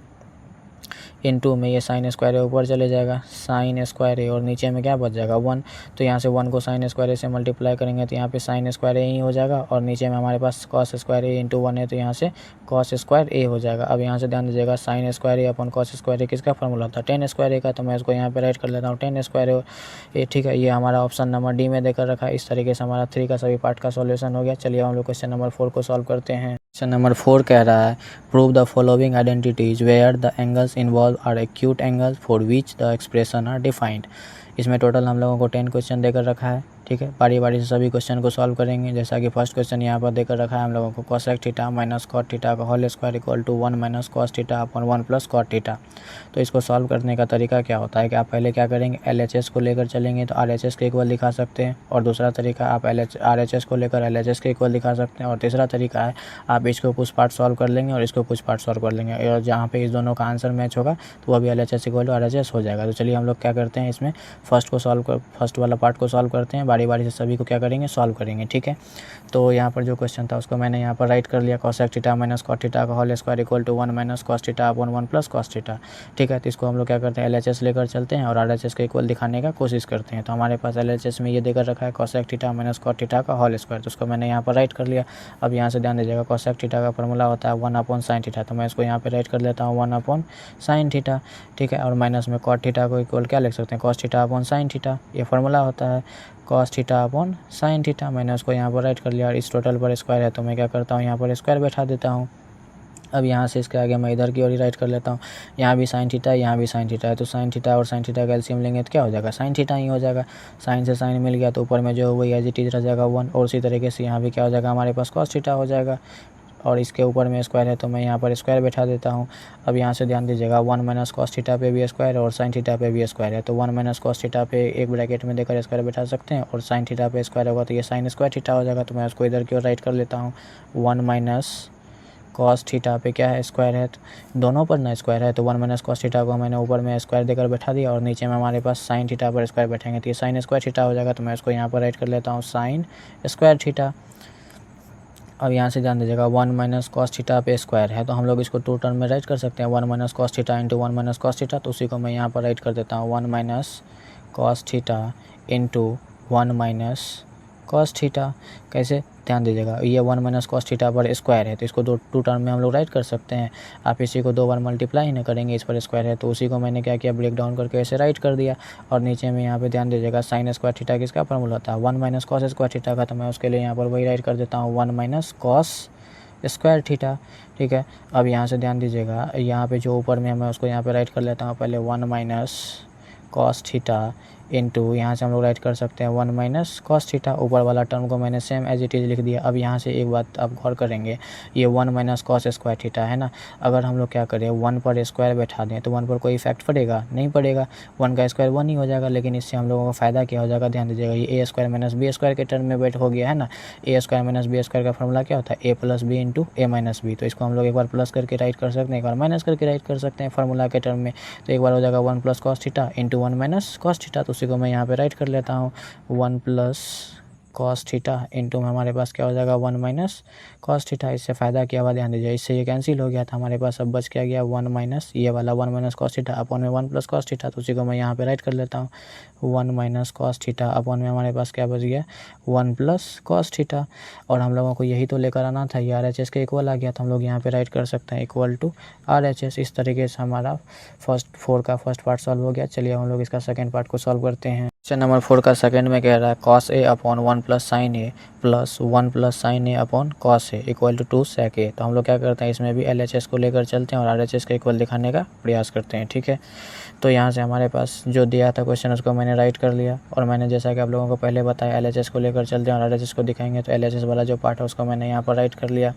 इनटू में ये साइन स्क्वायर ए ऊपर चले जाएगा साइन स्क्वायर ए, और नीचे में क्या बच जाएगा 1, तो यहाँ से 1 को साइन स्क्वायर ए से मल्टीप्लाई करेंगे तो यहाँ पे साइन स्क्वायर ए ही हो जाएगा, और नीचे में हमारे पास कॉस स्क्वायर ए इंटू 1 है तो यहाँ से कॉस स्क्वायर ए हो जाएगा। अब यहाँ से ध्यान दीजिएगा sign square A upon cos square ए किसका फॉर्मूला होता है टेन स्क्वायर ए का, तो मैं इसको यहाँ पे राइट कर लेता हूँ टेन स्क्वायर ए। ठीक है, ये हमारा ऑप्शन नंबर डी में देकर रखा है। इस तरीके से हमारा 3 का सभी पार्ट का सॉल्यूशन हो गया। चलिए हम लोग क्वेश्चन नंबर 4 को सॉल्व करते हैं। क्वेश्चन नंबर 4 कह रहा है prove the following identities where the angles involved are acute angles for which the expressions are defined. इसमें टोटल हम लोगों को 10 क्वेश्चन देकर रखा है। ठीक है, बारी बारी से सभी क्वेश्चन को सॉल्व करेंगे। जैसा कि फर्स्ट क्वेश्चन यहाँ पर देकर रखा है हम लोगों को cosec theta minus cot theta का whole square equal to 1 minus cos theta upon 1 plus cot theta. तो इसको सॉल्व करने का तरीका क्या होता है कि आप पहले क्या करेंगे LHS को लेकर चलेंगे तो RHS के इक्वल दिखा सकते हैं, और दूसरा तरीका आप RHS को लेकर LHS के इक्वल दिखा सकते हैं, और तीसरा तरीका है आप इसको कुछ पार्ट सॉल्व कर लेंगे और इसको कुछ पार्ट सॉल्व कर लेंगे, और जहाँ पे इस दोनों का आंसर मैच होगा तो वो भी LHS इक्वल टू RHS हो जाएगा। तो चलिए हम लोग क्या करते हैं इसमें फर्स्ट वाला पार्ट को सॉल्व करते हैं, बारी बारी से सभी को क्या करेंगे सॉल्व करेंगे। ठीक है, तो यहाँ पर जो क्वेश्चन था उसको मैंने यहाँ पर राइट कर लिया cosec theta minus cot theta का whole square equal to 1 minus cos theta upon 1 plus cos theta. ठीक है, तो इसको हम लोग क्या करते हैं LHS लेकर चलते हैं और RHS के इक्वल दिखाने का कोशिश करते हैं। तो हमारे पास LHS में ये देकर रखा है cosec theta minus cot theta का होल स्क्वायर, तो उसको मैंने यहाँ पर राइट कर लिया। अब यहाँ से ध्यान दीजिएगा कोसेक थीटा का फॉर्मूला होता है 1 अपॉन साइन थीटा, तो मैं इसको यहाँ पर राइट कर लेता हूँ 1 अपॉन साइन थीटा। ठीक है, और माइनस में कॉट थीटा को इक्वल क्या लिख सकते हैं cos theta upon sine theta, ये फॉर्मूला होता है cos theta upon sine theta. मैंने उसको यहाँ पर राइट कर लिया, और इस टोटल पर स्क्वायर है तो मैं क्या करता हूँ यहाँ पर स्क्वायर बैठा देता हूँ। अब यहाँ से इसके आगे मैं इधर की ओर ही राइट कर लेता हूँ। यहाँ भी साइन थीटा है, यहाँ भी साइन थीटा है, तो साइन थीटा और साइन थीटा का एलसीएम लेंगे तो क्या हो जाएगा साइन थीटा ही हो जाएगा। साइन से साइन मिल गया तो ऊपर में जो वही एज इट इज रह जाएगा 1, और उसी तरीके से यहाँ भी क्या हो जाएगा हमारे पास कॉस थीटा हो जाएगा, और इसके ऊपर में स्क्वायर है तो मैं यहाँ पर स्क्वायर बैठा देता हूँ। अब यहाँ से ध्यान दीजिएगा 1 माइनस कॉस थीटा पे भी स्क्वायर है और साइन थीटा पे भी स्क्वायर है, तो 1 माइनस कॉस थीटा पे एक ब्रैकेट में देकर स्क्वायर बैठा सकते हैं, और साइन थीटा पे स्क्वायर होगा तो ये साइन स्क्वायर थीटा हो जाएगा। तो मैं उसको इधर की ओर राइट कर लेता हूँ 1 माइनस कॉस थीटा पे क्या है स्क्वायर है, तो दोनों पर ना स्क्वायर है, तो 1 माइनस कॉस थीटा को मैंने ऊपर में स्क्वायर देकर बैठा दिया, और नीचे में हमारे पास साइन थीटा पर स्क्वायर बैठेंगे तो ये साइन स्क्वायर थीटा हो जाएगा। तो मैं उसको यहाँ पर राइट कर लेता हूँ साइन स्क्वायर थीटा। अब यहाँ से ध्यान दीजिएगा 1 माइनस कॉस थीटा पे स्क्वायर है तो हम लोग इसको 2 टर्म में राइट कर सकते हैं 1 minus cos theta into 1 minus cos theta, तो उसी को मैं यहाँ पर राइट कर देता हूँ 1 minus cos theta into 1 minus cos theta. कैसे ध्यान दीजिएगा, ये 1 माइनस कॉस थीटा पर स्क्वायर है तो इसको 2 टर्म में हम लोग राइट कर सकते हैं। आप इसी को 2 बार मल्टीप्लाई नहीं करेंगे, इस पर स्क्वायर है तो उसी को मैंने क्या किया ब्रेक डाउन करके ऐसे राइट कर दिया। और नीचे में यहाँ पे ध्यान दीजिएगा साइन स्क्वायर थीटा किसका फॉर्मूला होता है 1 माइनस कॉस स्क्वायर थीटा का, तो मैं उसके लिए यहाँ पर वही राइट कर देता हूँ 1 माइनस कॉस स्क्वायर थीटा। ठीक है, अब यहाँ से ध्यान दीजिएगा यहाँ पे जो ऊपर में मैं उसको यहाँ पे राइट कर लेता हूँ पहले 1 माइनस कॉस थीटा इंटू यहाँ से हम लोग राइट कर सकते हैं 1 माइनस कॉस थीटा। ऊपर वाला टर्म को मैंने सेम एज इट इज़ लिख दिया। अब यहाँ से एक बात आप गौर करेंगे, ये 1 माइनस कॉस स्क्वायर थीटा है ना, अगर हम लोग क्या करें 1 पर स्क्वायर बैठा दें तो 1 पर कोई इफेक्ट पड़ेगा नहीं पड़ेगा, 1 का स्क्वायर 1 ही हो जाएगा। लेकिन इससे हम लोगों को फ़ायदा क्या हो जाएगा, ध्यान दीजिएगा ये A square minus B square के टर्म में बैठ हो गया है ना। ए स्क्वायर माइनस बी स्क्वायर का फॉर्मूला क्या होता है ए plus B into A minus B, तो इसको हम लोग एक बार प्लस करके राइट कर सकते हैं, एक बार माइनस करके राइट कर सकते हैं फार्मूला के टर्म में। तो एक बार हो जाएगा 1 plus cos theta into 1 minus cos theta, तो उसी को मैं यहाँ पे राइट कर लेता हूँ 1 प्लस कॉस थीटा इंटू में हमारे पास क्या हो जाएगा 1 माइनस कॉस थीटा। इससे फ़ायदा क्या हुआ ध्यान दीजिए, इससे ये कैंसिल हो गया था, हमारे पास अब बच क्या गया 1 माइनस ये वाला 1 माइनस कॉस थीटा अपॉन में 1 प्लस कॉस थीटा। तो उसी को मैं यहाँ पे राइट कर लेता हूँ 1 माइनस कॉस थीटा अपॉन में हमारे पास क्या बच गया 1 प्लस कॉस थीटा। और हम लोगों को यही तो लेकर आना था, ये RHS के इक्वल आ गया, तो हम लोग यहाँ पे राइट कर सकते हैं इक्वल टू RHS। इस तरीके से हमारा फर्स्ट 4 का फर्स्ट पार्ट सॉल्व हो गया। चलिए हम लोग इसका सेकंड पार्ट को सॉल्व करते हैं। क्वेश्चन नंबर 4 का सेकंड में कह रहा है cos a upon 1 plus sine A plus 1 plus sine A upon cos A equal to 2 sec a। तो हम लोग क्या करते हैं, इसमें भी LHS को लेकर चलते हैं और RHS का इक्वल दिखाने का प्रयास करते हैं। ठीक है, तो यहाँ से हमारे पास जो दिया था क्वेश्चन उसको मैंने राइट कर लिया, और मैंने जैसा कि आप लोगों को पहले बताया LHS को लेकर चलते हैं और RHS को दिखाएंगे, तो LHS वाला जो पार्ट है उसको मैंने यहाँ पर राइट कर लिया।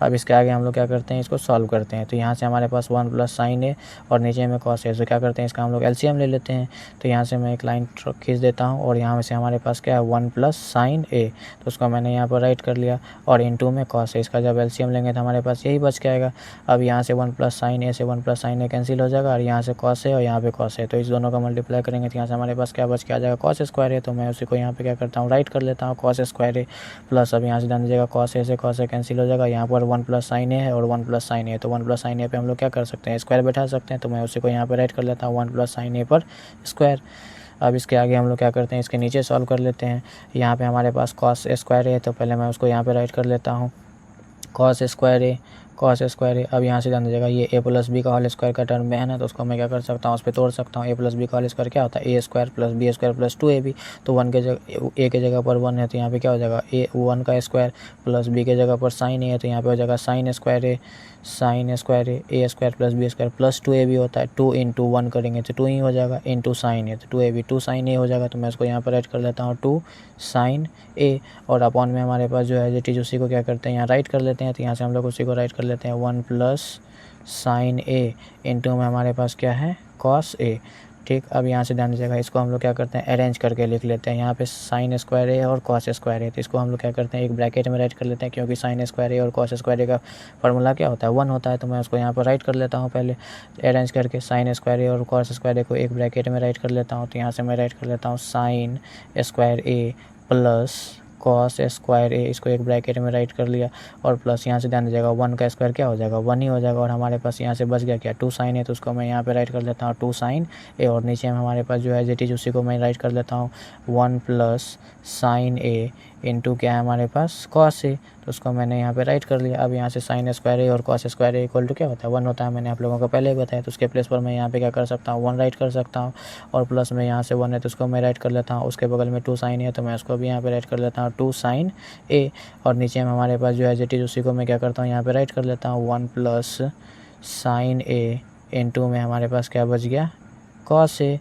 अब इसके आगे हम लोग क्या करते हैं, इसको सॉल्व करते हैं। तो यहाँ से हमारे पास 1 प्लस साइन ए और नीचे में कॉस ए, तो क्या करते हैं इसका हम लोग LCM ले लेते हैं। तो यहाँ से मैं एक लाइन खींच देता हूँ और यहाँ से हमारे पास क्या है 1 प्लस साइन ए, तो उसको मैंने यहाँ पर राइट कर लिया, और इनटू में कॉस ए। इसका जब LCM लेंगे तो हमारे पास यही बच के आएगा। अब यहाँ से 1 प्लस साइन ए से 1 प्लस साइन ए कैंसिल हो जाएगा, और यहाँ से कॉस ए और यहाँ पे कॉस ए, तो इस दोनों का मल्टीप्लाई करेंगे तो यहाँ से हमारे पास क्या बच के आ जाएगा कॉस स्क्वायर ए। तो मैं उसी को यहाँ पे क्या करता हूँ राइट कर लेता हूँ कॉस स्क्वायर ए प्लस, अब यहाँ से ध्यान दीजिएगा कॉस ए से कॉस ए कैंसिल हो जाएगा, यहाँ पर 1 प्लस साइन ए है और 1 प्लस साइन ए, तो 1 प्लस साइन ए पे हम लोग क्या कर सकते हैं स्क्वायर बैठा सकते हैं। तो मैं उसी को यहाँ पे राइट कर लेता हूँ 1 प्लस साइन ए पर स्क्वायर। अब इसके आगे हम लोग क्या करते हैं, इसके नीचे सॉल्व कर लेते हैं। यहाँ पे हमारे पास कॉस स्क्वायर है, तो पहले मैं उसको यहाँ पे राइट कर लेता हूँ कॉस स्क्वायर ए कॉस स्क्वायर ए। अब यहाँ से ध्यान दीजिएगा ये a प्लस बी का होल स्क्वायर का टर्म में है ना, तो उसको मैं क्या कर सकता हूँ उस पर तोड़ सकता हूँ। a प्लस बी का होल स्क्वायर क्या होता है a square plus B square plus 2ab। तो 1 के जगह a के जगह पर 1 है, तो यहाँ पे क्या हो जाएगा a 1 का स्क्वायर प्लस b के जगह पर साइन ए है, तो यहाँ पे हो जाएगा sine square A a square plus B square plus 2ab होता है। 2 इंटू 1 करेंगे तो 2 ही हो जाएगा, इंटू साइन ए तो 2ab 2 साइन ए हो जाएगा। तो मैं उसको यहाँ पर राइट कर लेता हूँ 2 साइन ए, और अपॉन में हमारे पास जो है जे टी उसी को क्या करते हैं यहाँ राइट कर लेते हैं। तो यहाँ से हम लोग उसी को राइट कर लेते हैं 1 प्लस साइन ए इंटू में हमारे पास क्या है कॉस ए। ठीक, अब यहाँ से ध्यान दीजिएगा इसको हम लोग क्या करते हैं अरेंज करके लिख लेते हैं। यहाँ पे साइन स्क्वायर ए और कॉस स्क्वायर ए, तो इसको हम लोग क्या करते हैं एक ब्रैकेट में राइट कर लेते हैं, क्योंकि साइन स्क्वायर ए और कॉस स्क्वायर ए का फार्मूला क्या होता है 1 होता है। तो मैं उसको यहाँ पर राइट कर लेता हूँ पहले अरेंज करके, साइन स्क्वायर ए और कॉस स्क्वायर ए को एक ब्रैकेट में राइट कर लेता हूँ। तो यहाँ से मैं राइट कर लेता हूँ sine square A plus cos square ए, इसको एक ब्रैकेट में राइट कर लिया, और प्लस यहाँ से ध्यान दीजिएगा 1 का स्क्वायर क्या हो जाएगा 1 ही हो जाएगा, और हमारे पास यहाँ से बच गया क्या 2 साइन ए, तो उसको मैं यहाँ पे राइट कर लेता हूँ 2 साइन ए, और नीचे में हमारे पास जो है जे टी उसी को मैं राइट कर लेता हूँ 1 प्लस साइन ए इंटू क्या है हमारे पास कॉस ए, तो उसको मैंने यहाँ पे राइट कर लिया। अब यहाँ से साइन स्क्वायर ए और cos square A equal to क्या होता है 1 होता है, मैंने आप लोगों को पहले ही बताया। तो उसके प्लेस पर मैं यहाँ पे क्या कर सकता हूँ 1 राइट कर सकता हूँ, और प्लस में यहाँ से 1 है तो उसको मैं राइट कर लेता हूँ। उसके बगल में 2 साइन है, तो मैं उसको भी यहाँ पे राइट कर लेता हूँ 2 साइन ए, और नीचे में हमारे पास जो है जे टी उसी को मैं क्या करता हूँ यहाँ पे राइट कर लेता हूँ 1 प्लस साइन ए इंटू में हमारे पास क्या बच गया कॉस ए,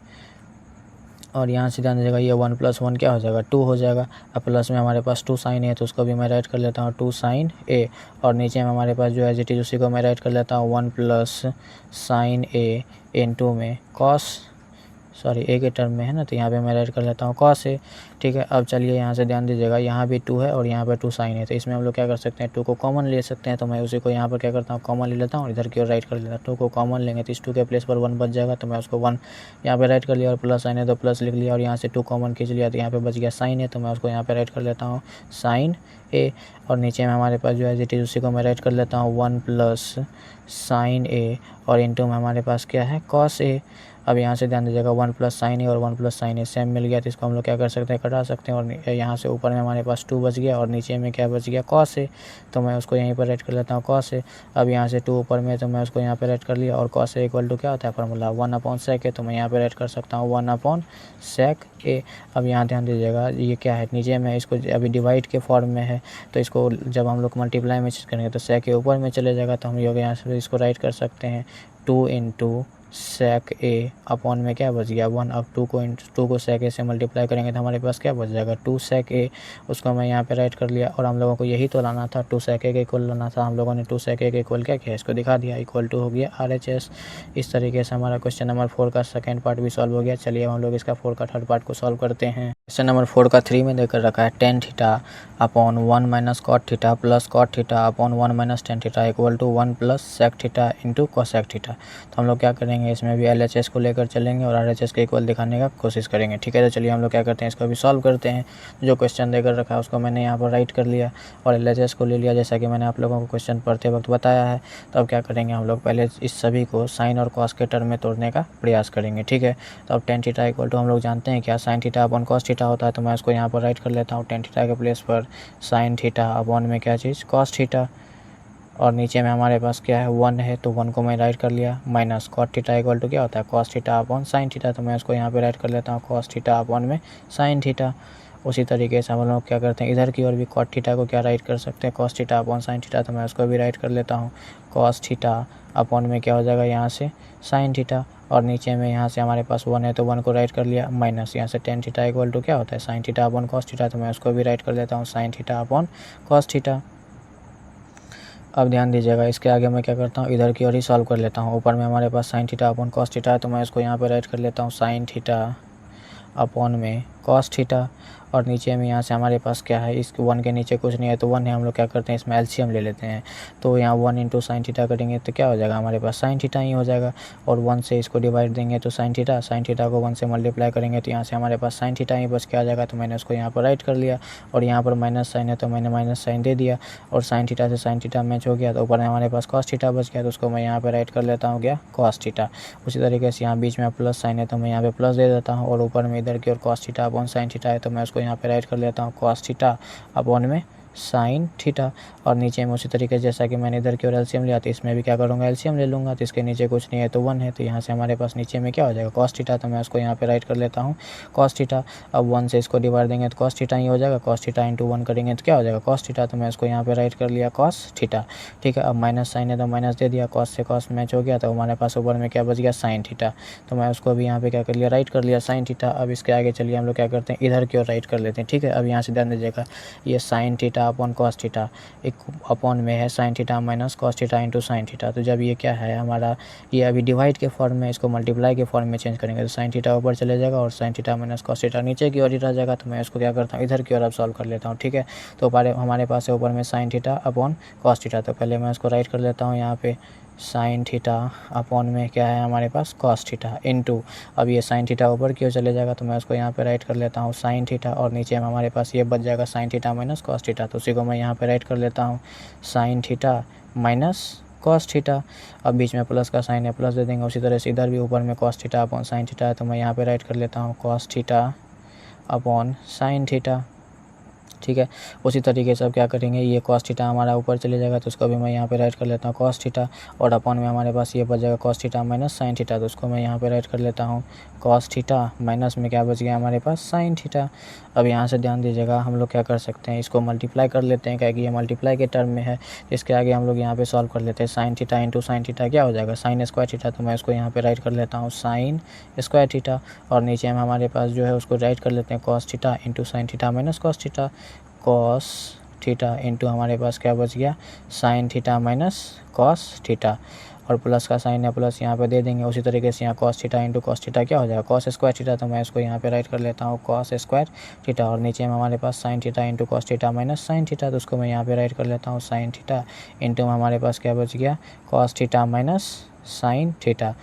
और यहाँ से ध्यान दीजिएगा ये 1 प्लस 1 क्या हो जाएगा 2 हो जाएगा। अब प्लस में हमारे पास 2 साइन है, तो उसको भी मैं राइट कर लेता हूँ 2 साइन ए, और नीचे में हमारे पास जो है जे टी उसी को मैं राइट कर लेता हूँ 1 प्लस साइन ए इंटू में कॉस ए के टर्म में है ना, तो यहाँ पे मैं राइट कर लेता हूँ कॉस ए। ठीक है, अब चलिए यहाँ से ध्यान दीजिएगा यहाँ भी 2 है और यहाँ पे 2 साइन है, तो इसमें हम लोग क्या कर सकते हैं 2 को कॉमन ले सकते हैं। तो मैं उसी को यहाँ पर क्या करता हूँ कॉमन ले लेता हूँ और इधर की ओर राइट कर लेता हूँ। 2 को कॉमन लेंगे तो इस 2 के प्लेस पर 1 बच जाएगा, तो मैं उसको 1 यहाँ पे राइट कर लिया, और प्लस साइन है तो प्लस लिख लिया, और यहाँ से 2 कॉमन खींच लिया तो यहाँ पे बच गया साइन है, तो मैं उसको यहाँ पे राइट कर लेता हूँ साइन ए, और नीचे में हमारे पास जो है जी उसी को मैं राइट कर लेता हूँ 1 प्लस साइन ए, और इंटू में हमारे पास क्या है कॉस ए। अब यहाँ से ध्यान दीजिएगा 1 प्लस साइन ए और 1 प्लस साइन ए सेम मिल गया, तो इसको हम लोग क्या कर सकते हैं कटा सकते हैं, और यहाँ से ऊपर में हमारे पास 2 बच गया और नीचे में क्या बच गया कॉस ए, तो मैं उसको यहीं पर राइट कर लेता हूँ कॉस ए। अब यहाँ से 2 ऊपर में, तो मैं उसको यहाँ पे राइट कर लिया, और कॉस ए इक्वल टू क्या होता है फार्मूला 1 अपॉन सेक ए, तो मैं यहाँ पे राइट कर सकता हूँ 1 अपॉन सेक ए। अब यहाँ ध्यान दीजिएगा ये क्या है नीचे में, इसको अभी डिवाइड के फॉर्म में है, तो इसको जब हम लोग मल्टीप्लाई में चेंज करेंगे तो सेक ए ऊपर में चले जाएगा, तो हम लोग यहाँ से इसको राइट कर सकते हैं 2 इंटू सेक ए अपॉन में क्या बच गया 1। अब 2 को सेक ए से मल्टीप्लाई करेंगे तो हमारे पास क्या बच जाएगा 2 सेक ए, उसको मैं यहाँ पे राइट कर लिया, और हम लोगों को यही तो लाना था 2 सेक ए के इक्वल लाना था। हम लोगों ने 2 सेक ए के इक्वल क्या किया इसको दिखा दिया, इक्वल टू हो गया RHS। इस तरीके से हमारा क्वेश्चन नंबर 4 का सेकेंड पार्ट भी सॉल्व हो गया। चलिए हम लोग इसका 4 का थर्ड पार्ट को सॉल्व करते हैं। क्वेश्चन नंबर 4 का 3 में देकर रखा है tan theta upon 1 minus cot theta plus cot theta upon 1 minus tan theta equal to 1 plus sec theta into cosec theta. तो हम लोग क्या करेंगे, इसमें भी LHS को लेकर चलेंगे और RHS के इक्वल दिखाने का कोशिश करेंगे। ठीक है, तो चलिए हम लोग क्या करते हैं, इसको भी सॉल्व करते हैं। जो क्वेश्चन देकर रखा है उसको मैंने यहाँ पर राइट कर लिया और LHS को ले लिया, जैसा कि मैंने आप लोगों को क्वेश्चन पढ़ते वक्त बताया है। तो अब क्या करेंगे, हम लोग पहले इस सभी को साइन और कॉस के टर्म में तोड़ने का प्रयास करेंगे। ठीक है, तो अब टेन थीटा इक्वल टू हम लोग जानते हैं क्या, sign theta upon cos theta होता है। तो मैं उसको यहाँ पर राइट कर लेता हूँ, टेन थीटा के प्लेस पर साइन थीटा अपॉन में क्या चीज़, कॉस थीटा, और नीचे में हमारे पास क्या है, 1 है, तो 1 को मैं राइट कर लिया, minus cot theta equal to क्या होता है, cos theta upon sine theta. तो मैं उसको यहाँ पे राइट कर लेता हूँ, कॉस थीटा अपॉन में साइन थीटा। उसी तरीके से हम लोग क्या करते हैं, इधर की ओर भी कॉट थीटा को क्या राइट कर सकते हैं, cos theta upon sine theta. तो मैं उसको भी राइट कर लेता हूँ, कॉस थीटा अपॉन में क्या हो जाएगा यहाँ से साइन थीटा, और नीचे में यहाँ से हमारे पास 1 है तो 1 को राइट कर लिया, माइनस यहाँ से टेन थीटा इक्वल टू क्या होता है, sine theta upon cos theta. तो मैं उसको भी राइट कर लेता हूँ, sign theta upon cos theta. अब ध्यान दीजिएगा, इसके आगे मैं क्या करता हूँ, इधर की ओर ही सॉल्व कर लेता हूँ। ऊपर में हमारे पास sine theta upon cos theta है, तो मैं इसको यहाँ पे राइट कर लेता हूँ, साइन थीटा अपॉन में कॉस थीटा, और नीचे में यहाँ से हमारे पास क्या है, इस 1 के नीचे कुछ नहीं है तो 1 है, हम लोग क्या करते हैं इसमें LCM ले लेते हैं। तो यहाँ 1 इंटू साइन थीटा करेंगे तो क्या हो जाएगा, हमारे पास साइन थीटा ही हो जाएगा, और 1 से इसको डिवाइड देंगे तो साइन थीटा को 1 से मल्टीप्लाई करेंगे तो यहाँ से हमारे पास साइन थीटा ही बच के आ जाएगा। तो मैंने उसको यहाँ पर राइट कर लिया, और यहाँ पर माइनस साइन है तो मैंने माइनस साइन दे दिया, और साइन थीटा से साइन थीटा मैच हो गया, तो ऊपर में हमारे पास कॉस थीटा बच गया, तो उसको मैं यहाँ पर राइट कर लेता हूँ क्या, कॉस थीटा। उसी तरीके से यहाँ बीच में प्लस साइन है तो मैं यहाँ पे प्लस दे देता हूँ, और ऊपर में इधर की ओर cos theta upon sine theta है तो मैं उसको यहाँ पे राइट कर लेता हूँ, कॉस थीटा अपॉन में साइन थीटा, और नीचे में उसी तरीके से जैसा कि मैंने इधर की ओर LCM लिया तो इसमें भी क्या करूँगा, LCM ले लूँगा। तो इसके नीचे कुछ नहीं है तो 1 है, तो यहाँ से हमारे पास नीचे में क्या हो जाएगा, कॉस थीटा। तो मैं उसको यहाँ पे राइट कर लेता हूँ, कॉस थीटा। अब 1 से इसको डिवाइड देंगे तो कॉस थीटा ही हो जाएगा, कॉस थीटा इंटू 1 करेंगे तो क्या हो जाएगा, कॉस थीटा। तो मैं इसको यहाँ पे राइट कर लिया, कॉस थीटा। ठीक है, अब माइनस साइन है तो माइनस दे दिया, कॉस से कॉस मैच हो गया, तो हमारे पास ऊपर में क्या बच गया, साइन थीटा। तो मैं उसको भी यहाँ पे क्या कर लिया, राइट कर लिया, साइन थीटा। अब इसके आगे चलिए हम लोग क्या करते हैं, इधर की ओर राइट कर लेते हैं। ठीक है, अब यहाँ से ध्यान दीजिएगा, ये sine theta upon cos theta एक अपॉन में है sine theta minus cos theta into sine theta. तो जब ये क्या है हमारा, ये अभी डिवाइड के फॉर्म में, इसको मल्टीप्लाई के फॉर्म में चेंज करेंगे तो साइन थीटा ऊपर चले जाएगा और sine theta minus cos theta नीचे की ओर ही रह जाएगा। तो मैं इसको क्या करता हूँ, इधर की ओर अब सॉल्व कर लेता हूँ। ठीक है, तो हमारे पास है ऊपर में sine theta upon cos theta. तो पहले मैं इसको राइट कर लेता हूँ यहाँ पे, साइन थीटा अपॉन में क्या है हमारे पास, कॉस थीटा इंटू, अब ये साइन थीटा ऊपर की ओर चले जाएगा तो मैं उसको यहाँ पे राइट कर लेता हूँ, साइन थीटा, और नीचे में हमारे पास ये बच जाएगा sign theta minus cos theta. तो उसी को मैं यहाँ पे राइट कर लेता हूँ, sign theta minus cos theta. अब बीच में प्लस का साइन है, प्लस दे देंगे। उसी तरह से इधर भी ऊपर में cos theta upon sine theta है तो मैं यहाँ पे राइट कर लेता हूँ, cos theta upon sine theta. ठीक है, उसी तरीके से अब क्या करेंगे, ये कॉस थीटा हमारा ऊपर चले जाएगा तो उसको भी मैं यहाँ पे राइट कर लेता हूँ, कॉस थीटा, और अपॉन में हमारे पास ये बच जाएगा cos theta minus sine theta. तो उसको मैं यहाँ पे राइट कर लेता हूँ, कॉस थीटा माइनस में क्या बच गया हमारे पास, साइन थीटा। अब यहाँ से ध्यान दीजिएगा, हम लोग क्या कर सकते हैं, इसको मल्टीप्लाई कर लेते हैं, क्या कि ये मल्टीप्लाई के टर्म में है। इसके आगे हम लोग यहाँ पे सॉल्व कर लेते हैं, sign theta into sine theta क्या हो जाएगा, साइन स्क्वायर थीटा। तो मैं इसको यहाँ पे राइट कर लेता हूँ, साइन स्क्वायर थीटा, और नीचे में हमारे पास जो है उसको राइट कर लेते हैं, cos theta into sine theta minus cos theta, cos theta into हमारे पास क्या बच गया, sign theta minus cos theta, और प्लस का साइन है, प्लस यहाँ पे दे देंगे। उसी तरीके से यहाँ cos theta into cos theta क्या हो जाएगा, कॉस स्क्वायर थीटा। तो मैं इसको यहाँ पे राइट कर लेता हूँ, कॉस स्क्वायर थीटा, और नीचे में हमारे पास sine theta into cos theta minus sine theta. तो उसको मैं यहाँ पे राइट कर लेता हूँ, साइन थीटा इंटू हमारे पास क्या बच गया, cos theta minus sine theta.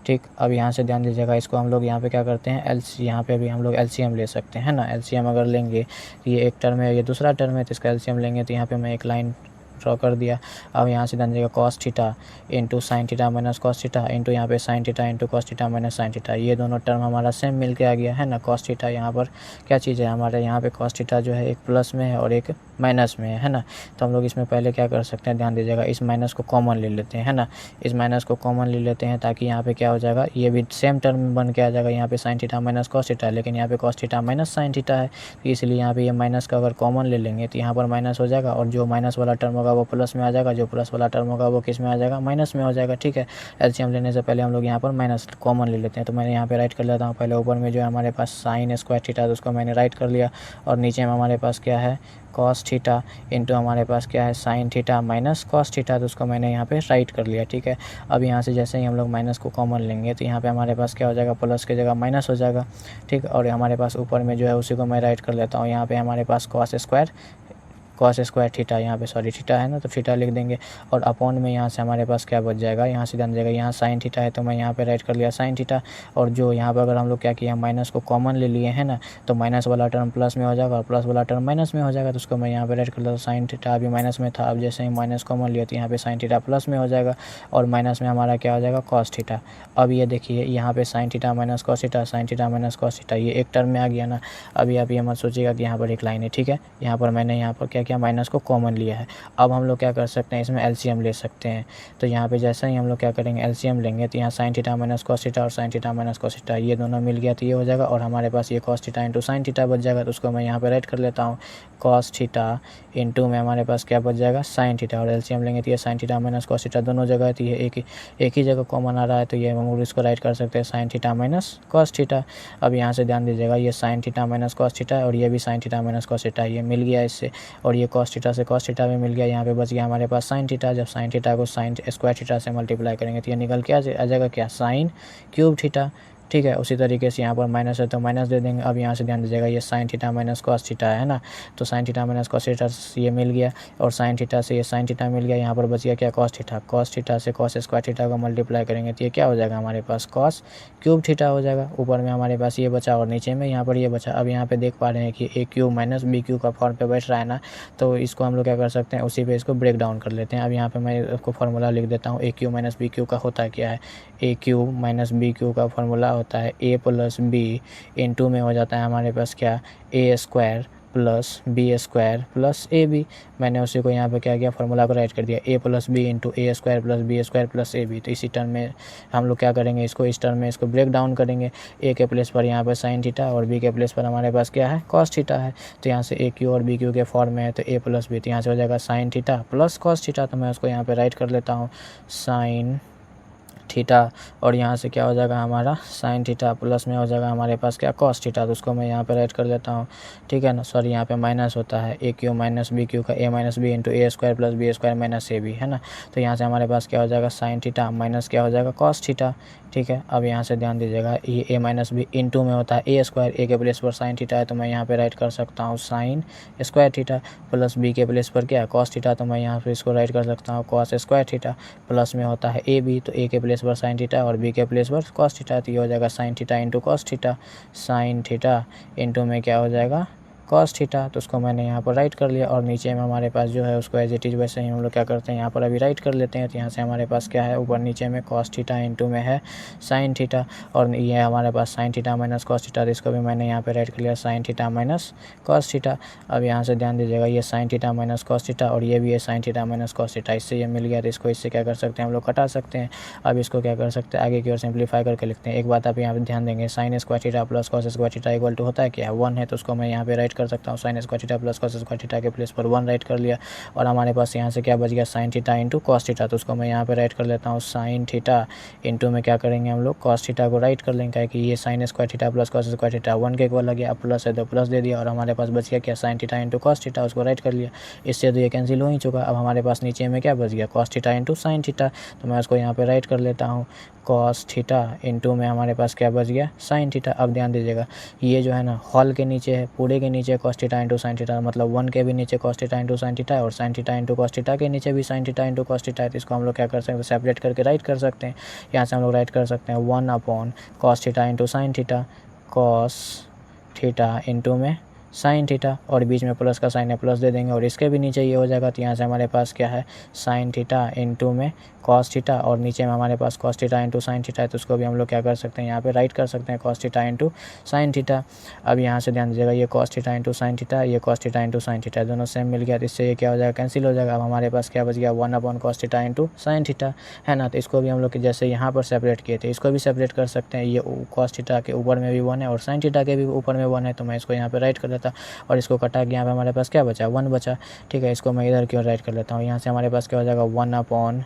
ठीक, अब यहाँ से ध्यान दीजिएगा, इसको हम लोग यहाँ पे क्या करते हैं, यहाँ पे भी हम लोग LCM ले सकते हैं ना। LCM अगर लेंगे, ये एक टर्म है, ये दूसरा टर्म है, तो इसका LCM लेंगे तो यहाँ पे मैं एक लाइन ड्रॉ कर दिया। अब यहाँ से ध्यान दीजिएगा, cos theta into sine theta minus cos theta into यहाँ पे sign theta into cos theta minus sine theta, ये दोनों टर्म हमारा सेम मिल के आ गया है ना। कॉस थीटा यहाँ पर क्या चीज़ है हमारे, यहाँ पे कॉस थीटा जो है एक प्लस में है और एक माइनस में है ना। तो हम लोग इसमें पहले क्या कर सकते हैं, ध्यान दीजिएगा, इस माइनस को कॉमन ले लेते हैं है ना, इस माइनस को कॉमन ले लेते हैं ताकि यहाँ पे क्या हो जाएगा, ये भी सेम टर्म बन के आ जाएगा। यहाँ पे sign theta minus cos theta है, लेकिन यहाँ पे cos theta minus sine theta है, तो इसलिए यहाँ पे ये माइनस का अगर कॉमन ले लेंगे तो यहाँ पर माइनस हो जाएगा, और जो माइनस वाला टर्म होगा होगा वो प्लस में आ जाएगा, जो प्लस वाला टर्म होगा वो किस में आ जाएगा, माइनस में हो जाएगा। ठीक है, एलसीएम लेने से पहले हम लोग यहाँ पर माइनस कॉमन ले लेते हैं। तो मैंने यहाँ पे राइट कर लेता हूँ। पहले ऊपर में जो है हमारे पास साइन स्क्वायर थीटा, तो उसको मैंने राइट कर लिया, और नीचे में हमारे पास क्या है, कॉस थीटा इंटू हमारे पास क्या है, sine theta minus cos theta, तो उसको मैंने यहाँ पे राइट कर लिया। ठीक है, अब यहाँ से जैसे ही हम लोग माइनस को कॉमन लेंगे तो यहाँ पे हमारे पास क्या हो जाएगा, प्लस की जगह माइनस हो जाएगा। ठीक, और हमारे पास ऊपर में जो है उसी को मैं राइट कर लेता हूँ। यहाँ पे हमारे पास कॉस स्क्वायर थीटा, यहाँ पे सॉरी थीटा है ना, तो थीटा लिख देंगे, और अपॉन में यहाँ से हमारे पास क्या बच जाएगा, यहाँ से ध्यान जाएगा, यहाँ साइन थीटा है तो मैं यहाँ पे राइट कर लिया साइन थीटा, और जो यहाँ पे अगर हम लोग क्या किया, माइनस को कॉमन ले लिए हैं ना, तो माइनस वाला टर्म प्लस में हो जाएगा और प्लस वाला टर्म माइनस में हो जाएगा, तो उसको मैं यहाँ पे राइट कर लेता हूँ। साइन थीटा अभी माइनस में था, अब जैसे ही माइनस कॉमन लिया तो यहाँ पे साइन थीटा प्लस में हो जाएगा, और माइनस में हमारा क्या हो जाएगा, कॉस थीटा। अब ये देखिए यहाँ पे sign theta minus cos theta, sign theta minus cos theta, ये एक टर्म में आ गया ना। अभी आप ये मत सोचिएगा कि यहाँ पर एक लाइन है। ठीक है, यहाँ पर मैंने यहाँ पर क्या किया, माइनस को कॉमन लिया है। अब हम लोग क्या कर सकते हैं, इसमें एलसीएम ले सकते हैं। तो यहाँ पे जैसे ही हम लोग क्या करेंगे, एलसीएम लेंगे, तो यहाँ sine theta minus cos theta और sine theta minus cos theta ये दोनों मिल गया तो ये हो जाएगा, और हमारे पास ये cos theta into sine theta बच जाएगा, तो उसको मैं यहाँ पे राइट कर लेता हूँ। कॉस थीटा इंटू में हमारे पास क्या बच जाएगा, साइन थीटा, और एलसीएम लेंगे तो ये sine theta minus cos theta दोनों जगह है, तो ये एक ही जगह कॉमन आ रहा है, तो ये हम इसको राइट कर सकते हैं sign theta minus cos theta. अब यहाँ से ध्यान दीजिएगा, ये sine theta minus cos theta है और ये भी sign theta minus cos theta, ये मिल गया इससे, और ये कॉस थीटा से कॉस थीटा भी मिल गया। यहाँ पे बच गया हमारे पास साइन थीटा। जब साइन थीटा को साइन स्क्वायर थीटा से मल्टीप्लाई करेंगे तो ये निकल के आ जाएगा क्या, साइन क्यूब थीटा। ठीक है, उसी तरीके से यहाँ पर माइनस है तो माइनस दे देंगे। अब यहाँ से ध्यान दीजिएगा, ये sine theta minus cos theta है ना, तो sign theta minus cos theta ये मिल गया, और साइन थीटा से ये साइन थीटा मिल गया। यहाँ पर बच गया क्या, कॉस थीटा। कॉस थीटा से कॉस स्क्वायर थीटा को मल्टीप्लाई करेंगे तो ये क्या हो जाएगा, हमारे पास कॉस क्यूब थीटा हो जाएगा। ऊपर में हमारे पास ये बचा और नीचे में यहाँ पर ये बचा। अब यहाँ पे देख पा रहे हैं कि ए क्यूब माइनस बी क्यूब का फॉर्म पे बैठ रहा है ना, तो इसको हम लोग क्या कर सकते हैं, उसी पे इसको ब्रेक डाउन कर लेते हैं। अब यहाँ पे मैं आपको फार्मूला लिख देता हूँ। ए क्यूब माइनस बी क्यूब का होता है क्या है, ए क्यूब माइनस बी क्यूब का फार्मूला होता है ए प्लस बी इंटू में हो जाता है हमारे पास क्या, A square plus B square plus A B. मैंने उसी को यहाँ पे क्या किया, फार्मूला को राइट कर दिया, A plus B into A square plus B square plus A B. तो इसी टर्म में हम लोग क्या करेंगे, इसको इस टर्म में इसको ब्रेक डाउन करेंगे। ए के प्लेस पर यहाँ पर साइन थीटा और बी के प्लेस पर हमारे पास क्या है, कॉस थीटा है। तो यहाँ से ए क्यू और बी क्यू के फॉर्म में है, तो ए प्लस बी, तो यहाँ से हो जाएगा sign theta plus cos theta. तो मैं उसको यहाँ पर राइट कर लेता हूँ, साइन थीटा, और यहाँ से क्या हो जाएगा हमारा साइन थीटा प्लस में हो जाएगा हमारे पास क्या, कॉस थीटा। तो उसको मैं यहाँ पे राइट कर लेता हूँ। ठीक है ना, सॉरी यहाँ पे माइनस होता है, A cube minus B cube का A minus B into A square plus B square minus A B है ना। तो यहाँ से हमारे पास क्या हो जाएगा, साइन थीटा माइनस क्या हो जाएगा, कॉस थीटा। ठीक है, अब यहाँ से ध्यान दीजिएगा, ये ए माइनस बी इंटू में होता है ए स्क्वायर, ए के प्लेस पर साइन थीटा है तो मैं यहाँ पे राइट कर सकता हूँ sine square theta, plus B के प्लेस पर क्या है, कॉस थीटा, तो मैं यहाँ पे इसको राइट कर सकता हूँ कॉस स्क्वायर थीटा, प्लस में होता है ए बी, तो ए के प्लेस पर साइन थीटा और बी के प्लेस पर कॉस थीटा, तो ये हो जाएगा sign theta into cos theta. Sign theta into में क्या हो जाएगा, कॉस थीटा। तो उसको मैंने यहाँ पर राइट कर लिया, और नीचे में हमारे पास जो है उसको एज इट इज़ वैसे ही हम लोग क्या करते हैं, यहाँ पर अभी राइट कर लेते हैं। तो यहाँ से हमारे पास क्या है, ऊपर नीचे में कॉस थीटा इंटू में है साइन थीटा, और ये हमारे पास sine theta minus cos theta, तो इसको भी मैंने यहाँ पे राइट कर लिया, sine theta minus cos theta. अब यहाँ से ध्यान दीजिएगा, ये sine theta minus cos theta और ये भी है sine theta minus cos theta, इससे ये मिल गया, तो इसको इससे क्या कर सकते हैं, हम लोग कटा सकते हैं। अब इसको क्या कर सकते हैं, आगे की ओर सिंप्लीफाई करके लिखते हैं। एक बात आप यहाँ पे ध्यान देंगे, sine square theta plus cos square theta equal to होता है क्या, 1 है, तो उसको मैं यहाँ पे राइट कर सकता हूँ, sine square theta plus cos square theta के प्लेस पर 1 राइट कर लिया, और हमारे पास यहाँ से क्या बच गया, sign theta into cos theta. तो उसको मैं यहाँ पे राइट कर लेता हूँ, साइन थीटा इंटू में क्या करेंगे हम लोग, कॉस थीटा को राइट कर लेंगे, कि ये sign square theta plus cos square theta 1 के इक्वल लगे, अब प्लस है तो प्लस दे दिया, और हमारे पास बच गया क्या, sign theta into cos theta, उसको राइट कर लिया। इससे तो ये कैंसिल हो ही चुका। अब हमारे पास नीचे में क्या बच गया, cos theta into sine theta, तो मैं उसको यहाँ पे राइट कर लेता हूँ, कॉस थीटा इंटू में हमारे पास क्या बच गया, साइन थीटा। अब ध्यान दीजिएगा, ये जो है ना हॉल के नीचे है, पूरे के नीचे cos theta into sine theta, मतलब 1 के भी नीचे cos theta into sine theta है, और sine theta into cos theta के नीचे भी sign theta into cos theta है। तो इसको हम लोग क्या कर सकते हैं, सेपरेट करके राइट कर सकते हैं। यहाँ से हम लोग राइट कर सकते हैं 1 upon cos theta into sine theta, cos theta into में साइन थीटा, और बीच में प्लस का साइन है, प्लस दे देंगे, और इसके भी नीचे ये हो जाएगा। तो यहाँ से हमारे पास क्या है, साइन थीटा इंटू में कॉस थीटा, और नीचे में हमारे पास cos theta into sine theta है, तो उसको भी हम लोग क्या कर सकते हैं, यहाँ पे राइट कर सकते हैं, cos theta into sine theta. अब यहाँ से ध्यान दीजिएगा, ये cos theta into sine theta, ये cos theta into sine theta, दोनों सेम मिल गया, तो इससे ये क्या हो जाएगा, कैंसिल हो जाएगा। अब हमारे पास क्या बच गया, 1 upon cos theta into sine theta है ना। तो इसको भी हम लोग जैसे यहाँ पर सेपरेट किए थे, इसको भी सेपरेट कर सकते हैं। ये कॉस थीटा के ऊपर में भी 1 है और साइन थीटा के भी ऊपर में 1 है, तो मैं इसको यहाँ पर राइट कर देता हूँ। था, और इसको कटा के यहाँ पे हमारे पास क्या बचा, 1 बचा। ठीक है, इसको मैं इधर की ओर राइट कर लेता हूँ। यहाँ से हमारे पास क्या हो जाएगा, 1 अपॉन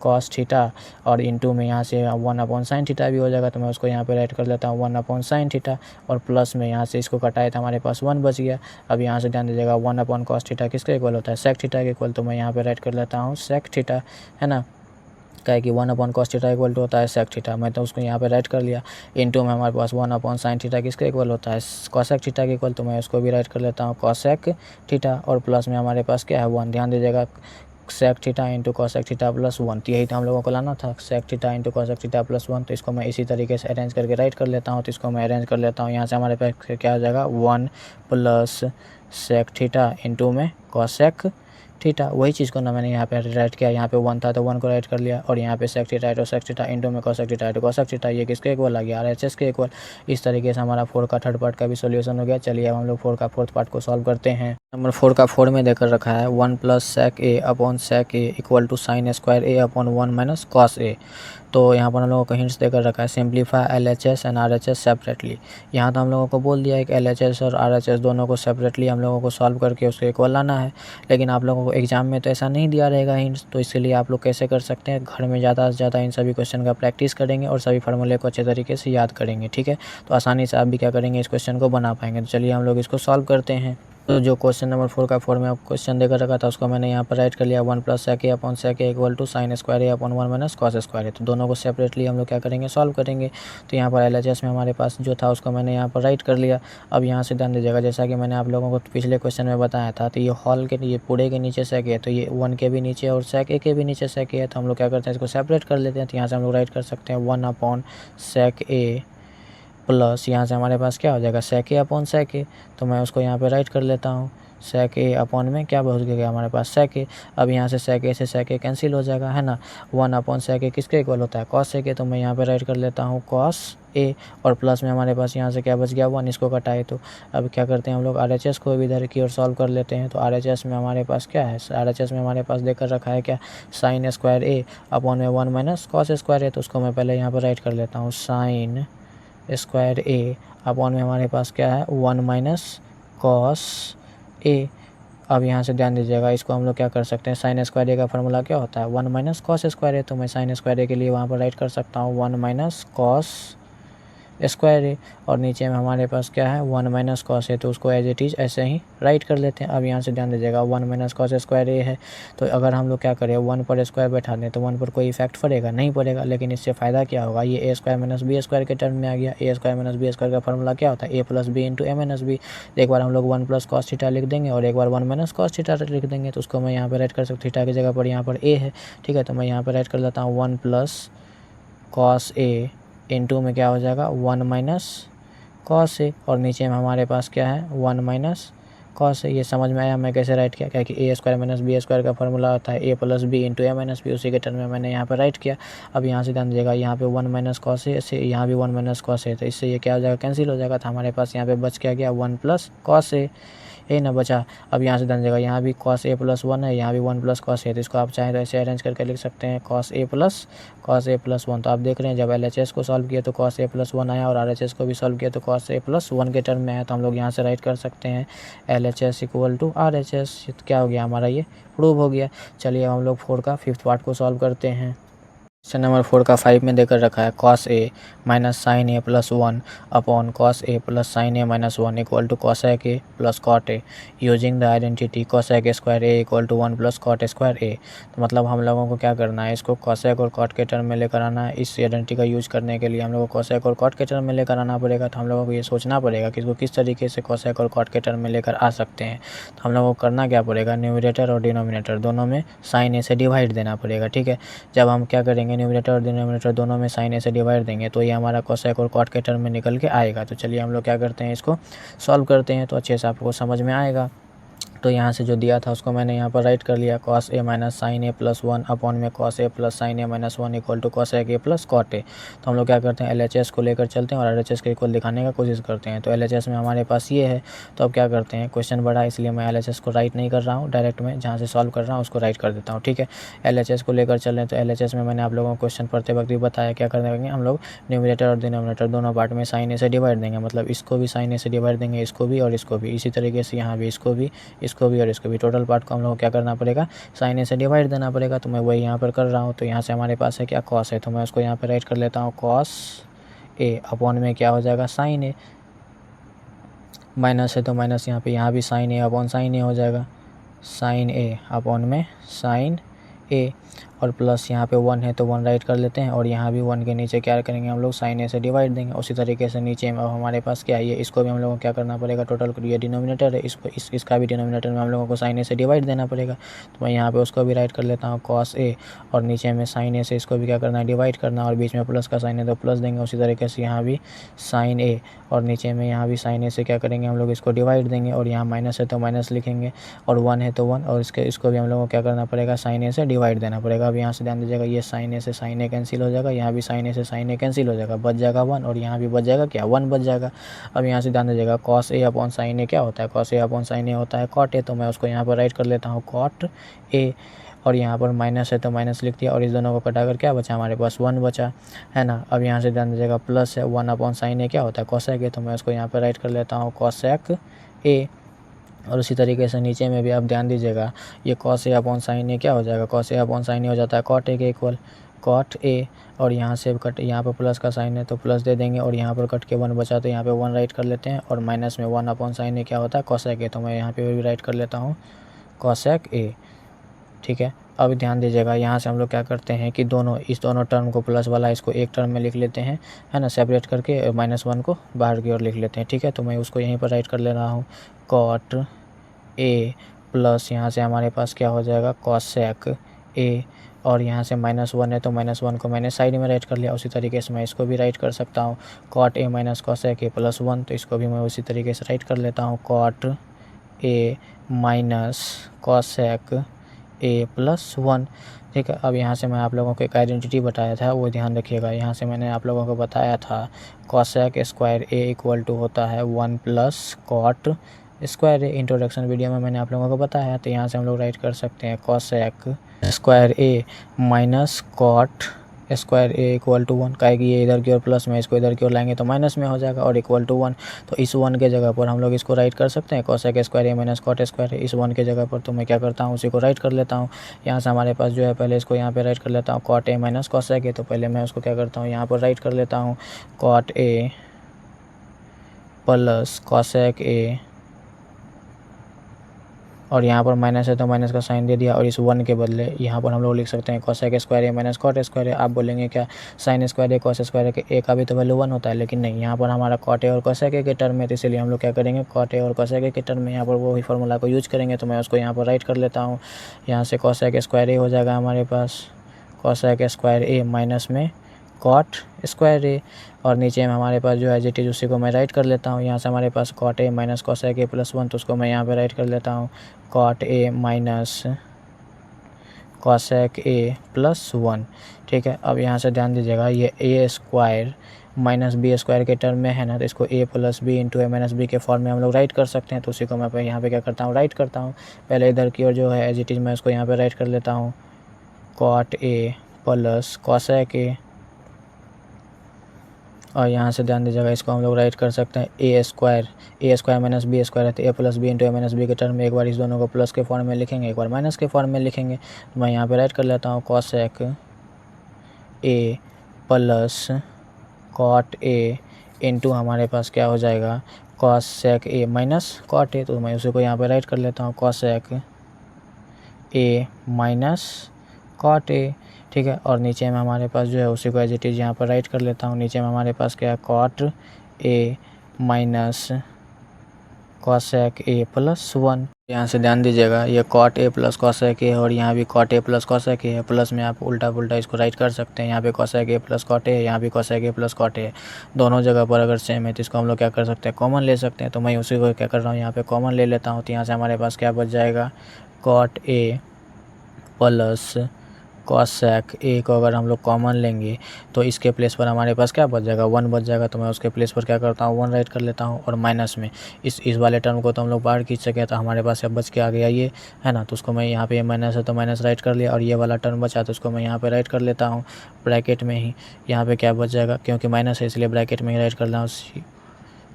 कॉस थीटा, और इंटू में यहाँ से 1 अपॉन साइन थीटा भी हो जाएगा, तो मैं उसको यहाँ पे राइट कर लेता हूँ 1 अपॉन साइन थीटा, और प्लस में यहाँ से इसको कटाए तो हमारे पास 1 बच गया। अब यहाँ से ध्यान दीजिएगा 1 अपॉन कॉस थीटा किसके इक्वल होता है, सेक थीटा के इक्वल, तो मैं यहाँ पे राइट कर लेता हूँ सेक थीटा, है ना, क्या है कि 1 upon cos theta equal to होता है सेक थीटा, मैं तो उसको यहाँ पे राइट कर लिया। इंटू में हमारे पास 1 अपॉन साइन थीटा किसके इक्वल होता है, कॉसेक थीटा के इक्वल, तो मैं उसको भी राइट कर लेता हूँ कॉसेक थीटा, और प्लस में हमारे पास क्या है 1। ध्यान दीजिएगा sec theta into cosec theta plus 1, तो यही तो हम लोगों को लाना था, sec theta into cosec theta plus 1। तो इसको मैं इसी तरीके से अरेंज करके राइट कर लेता हूँ। तो इसको मैं अरेंज कर लेता हूँ, यहाँ से हमारे पास क्या हो जाएगा 1 प्लस सेक थीटा इंटू में कॉसेक थीटा, वही चीज़ को ना मैंने यहाँ पे राइट किया, यहाँ पे 1 था तो 1 को राइट कर लिया, और यहाँ पे सेक थीटा है तो सेक थीटा इंटू में कॉसेक थीटा है तो कॉसेक थीटा, ये किसके इक्वल आ गया, RHS के इक्वल। इस तरीके से हमारा 4 का थर्ड पार्ट का भी सोल्यूशन हो गया। चलिए अब हम लोग 4 का फोर्थ पार्ट को सॉल्व करते हैं। नंबर 4 का 4 में देकर रखा है 1 plus sec A upon sec A equal to sine square A upon 1 minus cos A. तो यहाँ पर हम लोगों को हिंट्स देकर रखा है, simplify LHS and RHS separately. यहाँ तो हम लोगों को बोल दिया है कि LHS और RHS दोनों को सेपरेटली हम लोगों को सॉल्व करके उसके इक्वल लाना है, लेकिन आप लोगों को एग्जाम में तो ऐसा नहीं दिया रहेगा हिंट्स, तो इसलिए आप लोग कैसे कर सकते हैं, घर में ज़्यादा से ज़्यादा इन सभी क्वेश्चन का प्रैक्टिस करेंगे और सभी फार्मूले को अच्छे तरीके से याद करेंगे। ठीक है, तो आसानी से आप भी क्या करेंगे, इस क्वेश्चन को बना पाएंगे। तो चलिए हम लोग इसको सॉल्व करते हैं। तो जो क्वेश्चन नंबर 4 का 4 में आप क्वेश्चन देकर रखा था उसको मैंने यहाँ पर राइट कर लिया, 1 plus sec A upon sec A equal to sine square A upon 1 minus cos square A. तो दोनों को सेपरेटली हम लोग क्या करेंगे, सॉल्व करेंगे। तो यहाँ पर LHS में हमारे पास जो था उसको मैंने यहाँ पर राइट कर लिया। अब यहाँ से ध्यान दीजिएगा, जैसा कि मैंने आप लोगों को पिछले क्वेश्चन में बताया था, तो ये हॉल के ये पूरे के नीचे सेक ए है, तो ये 1 के भी नीचे और सेक ए के भी नीचे सेक ए है, तो हम लोग क्या करते हैं, इसको सेपरेट कर लेते हैं। तो यहाँ से हम लोग राइट कर सकते हैं 1 अपॉन सेक ए प्लस यहाँ से हमारे पास क्या हो जाएगा, सेक ए अपॉन सेक ए। तो मैं उसको यहाँ पे राइट कर लेता हूँ, सेक ए अपॉन में क्या पहुँच गया हमारे पास, सेक ए। अब यहाँ से सेक ए से सेक ए कैंसिल हो जाएगा, है ना। 1 अपॉन सेक ए किसके इक्वल होता है, कॉस सेक ए। तो मैं यहाँ पे राइट कर लेता हूँ कॉस ए, और प्लस में हमारे पास यहाँ से क्या बच गया 1, इसको कटाए। तो अब क्या करते हैं हम लोग, RHS को भी इधर की ओर सॉल्व कर लेते हैं। तो RHS में हमारे पास क्या है, RHS में हमारे पास देकर रखा है क्या, साइन स्क्वायर ए अपॉन में 1 माइनस कॉस स्क्वायर ए। तो उसको मैं पहले यहाँ पर राइट कर लेता हूँ, साइन स्क्वायर ए अपॉन में हमारे पास क्या है 1 माइनस कॉस ए। अब यहाँ से ध्यान दीजिएगा, इसको हम लोग क्या कर सकते हैं, साइन स्क्वायर ए का फार्मूला क्या होता है, 1 माइनस कॉस स्क्वायर ए। तो मैं साइन स्क्वायर ए के लिए वहाँ पर राइट कर सकता हूँ 1 माइनस कॉस स्क्वायर ए, और नीचे में हमारे पास क्या है 1 माइनस कॉस ए। तो उसको एज इट इज़ ऐसे ही राइट कर लेते हैं। अब यहाँ से ध्यान दीजिएगा 1 माइनस कॉस स्क्वायर ए है, तो अगर हम लोग क्या करें 1 पर स्क्वायर बैठा दें तो 1 पर कोई इफेक्ट पड़ेगा नहीं पड़ेगा, लेकिन इससे फ़ायदा क्या होगा, ये A square minus B square के टर्म में आ गया। ए स्क्वायर माइनस बी स्क्वायर का फार्मूला क्या होता है, ए plus B into A minus B. एक बार हम लोग 1 प्लस कॉस थीटा लिख देंगे और एक बार 1 माइनस कॉस थीटा लिख देंगे, तो उसको मैं यहाँ पर राइट कर सकता हूँ, थीटा की जगह पर यहाँ पर ए है। ठीक है, तो मैं यहाँ पर राइट कर लेता हूँ 1 प्लस कॉस ए इंटू में क्या हो जाएगा 1 माइनस कॉस ए, और नीचे में हमारे पास क्या है 1 माइनस कॉस ए। ये समझ में आया मैं कैसे राइट किया, क्या कि ए स्क्वायर माइनस बी स्क्वायर का फार्मूला होता है ए plus B into A minus B, उसी के टर्म में मैंने यहाँ पर राइट किया। अब यहाँ से ध्यान दीजिएगा, यहाँ पे 1 माइनस कॉस ए से यहाँ भी 1 माइनस कॉस ए, तो इससे ये क्या हो जाएगा, कैंसिल हो जाएगा। तो हमारे पास यहाँ पे बच क्या गया 1 प्लस कॉस ए ना बचा। अब यहाँ से ध्यान दीजिएगा, यहाँ भी कॉस ए प्लस 1 है, यहाँ भी 1 प्लस कॉस ए, तो इसको आप चाहें तो ऐसे अरेंज करके लिख सकते हैं कॉस ए प्लस 1। तो आप देख रहे हैं जब LHS को सॉल्व किया तो कॉस ए प्लस 1 आया, और RHS को भी सॉल्व किया तो कॉस ए प्लस 1 के टर्म में आया। तो हम लोग यहाँ से राइट कर सकते हैं LHS इक्वल टू RHS। क्या हो गया हमारा, ये प्रूव हो गया। चलिए अब हम लोग 4 का 5th पार्ट को सॉल्व करते हैं। क्वेश्चन नंबर 4 का 5 में देकर रखा है cos A minus sine A plus 1 upon cos A plus sine A minus 1 equal to cosec A plus cot A using the identity cosec square A equal to 1 plus cot square A. तो मतलब हम लोगों को क्या करना है, इसको cosec और कॉट के टर्म में लेकर आना है। इस आइडेंटिटी का यूज करने के लिए हम लोग को कॉसेक और कॉट के टर्म में लेकर आना पड़ेगा। तो हम लोगों को ये सोचना पड़ेगा कि इसको किस तरीके से कॉसेक और कॉट के टर्म में लेकर आ सकते हैं। तो हम लोगों को करना क्या पड़ेगा, न्यूमरेटर और डिनोमिनेटर दोनों में साइन ए से डिवाइड देना पड़ेगा। ठीक है, जब हम क्या करेंगे, न्यूमरेटर और डिनोमिनेटर दोनों में साइन ए से डिवाइड देंगे तो ये हमारा कोसेक और कॉट के टर्म में निकल के आएगा। तो चलिए हम लोग क्या करते हैं, इसको सॉल्व करते हैं तो अच्छे से आपको समझ में आएगा। तो यहाँ से जो दिया था उसको मैंने यहाँ पर राइट कर लिया, cos a minus sine A plus 1 upon में cos a plus sine A minus 1 equal to cos a plus cot a। तो हम लोग क्या करते हैं, LHS को लेकर चलते हैं और RHS के इक्वल दिखाने का कोशिश करते हैं। तो LHS में हमारे पास ये है, तो अब क्या करते हैं, क्वेश्चन बड़ा है इसलिए मैं LHS को राइट नहीं कर रहा हूँ, डायरेक्ट में जहाँ से सॉल्व कर रहा हूँ उसको राइट कर देता हूँ। ठीक है, LHS को लेकर चल रहे हैं। तो LHS में मैंने आप लोगों को क्वेश्चन पढ़ते वक्त भी बताया क्या करने हम लोग न्यूमरेटर और डिनोमिनेटर दोनों पार्ट में साइन ए से डिवाइड देंगे, मतलब इसको भी साइन ए से डिवाइड देंगे, इसको भी और इसको भी। इसी तरीके से यहाँ भी इसको भी और इसको भी, टोटल पार्ट को हम लोग क्या करना पड़ेगा, साइन ए से डिवाइड देना पड़ेगा। तो मैं वही यहाँ पर कर रहा हूँ। तो यहाँ से हमारे पास है क्या, कॉस है, तो मैं उसको यहाँ पर राइट कर लेता हूँ, कॉस ए अपॉन में क्या हो जाएगा, साइन ए। माइनस है तो माइनस यहाँ भी साइन ए अपॉन साइन ए हो जाएगा, साइन ए अपॉन में साइन ए, और प्लस यहाँ पे 1 है तो 1 राइट कर लेते हैं, और यहाँ भी 1 के नीचे क्या करेंगे हम लोग, साइन ए से डिवाइड देंगे। उसी तरीके से नीचे में अब हमारे पास क्या है, ये इसको भी हम लोगों को क्या करना पड़ेगा, टोटल ये डिनोमिनेटर है, इसको इसका भी डिनोमिनेटर में हम लोगों को साइन ए से डिवाइड देना पड़ेगा। तो मैं यहाँ पे उसको भी राइट कर लेता हूँ, कॉस ए, और नीचे में साइन ए से इसको भी क्या करना है, डिवाइड करना, और बीच में प्लस का साइन है तो प्लस देंगे। उसी तरीके से यहाँ भी साइन ए, और नीचे में यहाँ भी साइन ए से क्या करेंगे हम लोग, इसको डिवाइड देंगे, और यहाँ माइनस है तो माइनस लिखेंगे, और 1 है तो 1, और इसको भी हम लोगों को क्या करना पड़ेगा, साइन ए से डिवाइड देना पड़ेगा। अब यहाँ से ध्यान दीजिएगा, ये साइन ए से साइन ए कैंसिल हो जाएगा, यहाँ भी साइन ए से साइन ए कैंसिल हो जाएगा, बच जाएगा 1, और यहाँ भी बच जाएगा क्या, 1 बच जाएगा। अब यहाँ से ध्यान दीजिएगा, कॉस ए अपॉन साइन ए क्या होता है, कॉस ए अपॉन साइन ए होता है कॉट ए। तो मैं उसको यहाँ पर राइट कर लेता हूँ, कॉट ए, और यहाँ पर माइनस है तो माइनस लिख दिया, और इस दोनों को कटाकर क्या बचा, हमारे पास 1 बचा, है ना। अब यहाँ से ध्यान दीजिएगा, प्लस है 1 अपॉन साइन ए क्या होता है, कॉसेक ए। तो मैं उसको यहाँ पर राइट कर लेता हूँ, कॉसेक ए। और उसी तरीके से नीचे में भी आप ध्यान दीजिएगा, ये कॉस ए अपॉन साइन ए क्या हो जाएगा, कॉस ए अपॉन साइन ए हो जाता है कॉट ए के इक्वल, कॉट ए। और यहाँ से कट, यहाँ पर प्लस का साइन है तो प्लस दे देंगे, और यहाँ पर कट के 1 बचा तो यहाँ पे 1 राइट कर लेते हैं, और माइनस में 1 अपॉन साइन ए क्या होता है, कॉसेक ए। तो मैं यहाँ पे भी राइट कर लेता हूँ, कॉसेक ए। ठीक है, अब ध्यान दीजिएगा, यहाँ से हम लोग क्या करते हैं कि इस दोनों टर्म को, प्लस वाला इसको एक टर्म में लिख लेते हैं, है ना, सेपरेट करके, -1 को बाहर की ओर लिख लेते हैं। ठीक है, तो मैं उसको यहीं पर राइट कर ले रहा हूँ, कॉट ए प्लस यहाँ से हमारे पास क्या हो जाएगा, कॉसेक ए, और यहाँ से -1 है तो -1 को मैंने साइड में राइट कर लिया। उसी तरीके से मैं इसको भी राइट कर सकता हूँ, cot A minus cosec A plus 1, तो इसको भी मैं उसी तरीके से राइट कर लेता हूँ, cot A minus cosec A plus 1। ठीक है, अब यहाँ से मैं आप लोगों को एक आइडेंटिटी बताया था, वो ध्यान रखिएगा। यहाँ से मैंने आप लोगों को बताया था, cosec square A equal to होता है 1 plus cot square A. Introduction video में मैंने आप लोगों को बताया, तो यहाँ से हम लोग राइट कर सकते हैं, cosec square A minus cot square A equal to 1। काहे कि ये इधर की ओर प्लस में, इसको इधर की ओर लाएंगे तो माइनस में हो जाएगा, और इक्वल टू 1। तो इस 1 के जगह पर हम लोग इसको राइट कर सकते हैं, cosec square A minus cot square ए। इस 1 के जगह पर तो मैं क्या करता हूँ, उसी को राइट कर लेता हूँ। यहाँ से हमारे पास जो है, पहले इसको यहाँ पे राइट कर लेता हूँ, cot A minus cosec A. तो पहले मैं उसको क्या करता हूँ, यहाँ पर राइट कर लेता हूँ, cot A plus cosec A, और यहाँ पर माइनस है तो माइनस का साइन दे दिया, और इस 1 के बदले यहाँ पर हम लोग लिख सकते हैं, cosec square A minus cot square ए। आप बोलेंगे क्या, साइन स्क्वायर ए कॉस स्क्वायर ए का भी तो वैल्यू 1 होता है, लेकिन नहीं, यहाँ पर हमारा कॉट ए और कॉसेक ए के टर्म में, तो इसलिए हम लोग क्या करेंगे, कॉट ए और कॉसेक ए के टर्म में यहाँ पर वही फार्मूला को यूज करेंगे। तो मैं उसको यहाँ पर राइट कर लेता हूँ, यहाँ से कॉसेक स्क्वायर ए हो जाएगा हमारे पास, कॉसेक स्क्वायर ए माइनस में कॉट स्क्वायर ए, और नीचे में हमारे पास जो है एज इट इज, उसी को मैं राइट कर लेता हूँ। यहाँ से हमारे पास cot A minus cosec A plus 1, तो उसको मैं यहाँ पे राइट कर लेता हूँ, cot A minus cosec A plus 1। ठीक है, अब यहाँ से ध्यान दीजिएगा, ये A square minus B square के टर्म में है ना, तो इसको A plus B into A minus B के फॉर्म में हम लोग राइट कर सकते हैं। तो उसी को मैं यहाँ पे क्या करता हूँ, राइट करता हूँ। पहले इधर की ओर जो है एज इट इज मैं उसको यहाँ पे राइट कर लेता हूँ, cot A plus cosec A, और यहाँ से ध्यान दीजिएगा, इसको हम लोग राइट कर सकते हैं, ए स्क्वायर माइनस बी स्क्वायर है, तो ए plus B into A minus B के टर्म में एक बार इस दोनों को प्लस के फॉर्म में लिखेंगे, एक बार माइनस के फॉर्म में लिखेंगे। तो मैं यहाँ पे राइट कर लेता हूँ, cosec A plus cot A into हमारे पास क्या हो जाएगा, cosec A minus cot A. तो मैं उसी को यहाँ पे राइट कर लेता हूँ, cosec A minus cot A. ठीक है, और नीचे में हमारे पास जो है उसी को एज इट इज यहाँ पर राइट कर लेता हूँ। नीचे में हमारे पास क्या है, cot A minus cosec A plus 1। यहाँ से ध्यान दीजिएगा, ये cot A plus cosec A है और यहाँ भी cot A plus cosec A है। प्लस में आप उल्टा पुल्टा इसको राइट कर सकते हैं। यहाँ पे cosec A plus cot A है, यहाँ भी cosec A plus cot A है। दोनों जगह पर अगर सेम है तो इसको हम लोग क्या कर सकते हैं, कॉमन ले सकते हैं। तो मैं उसी को क्या कर रहा हूँ, यहाँ पे कॉमन ले लेता हूँ। तो यहाँ से हमारे पास क्या बच जाएगा, cot A plus cosec A को अगर हम लोग कॉमन लेंगे तो इसके प्लेस पर हमारे पास क्या बच जाएगा, 1 बच जाएगा। तो मैं उसके प्लेस पर क्या करता हूँ, 1 राइट कर लेता हूँ। और माइनस में इस वाले टर्म को तो हम लोग बाहर खींच सके, तो हमारे पास अब बच के आ गया ये, है ना। तो उसको मैं यहाँ पे ये माइनस है तो माइनस राइट कर लिया, और ये वाला टर्म बचा तो उसको मैं यहाँ पे राइट कर लेता हूँ ब्रैकेट में ही। यहाँ पे क्या बच जाएगा, क्योंकि माइनस है इसलिए ब्रैकेट में ही राइट कर रहा हूँ।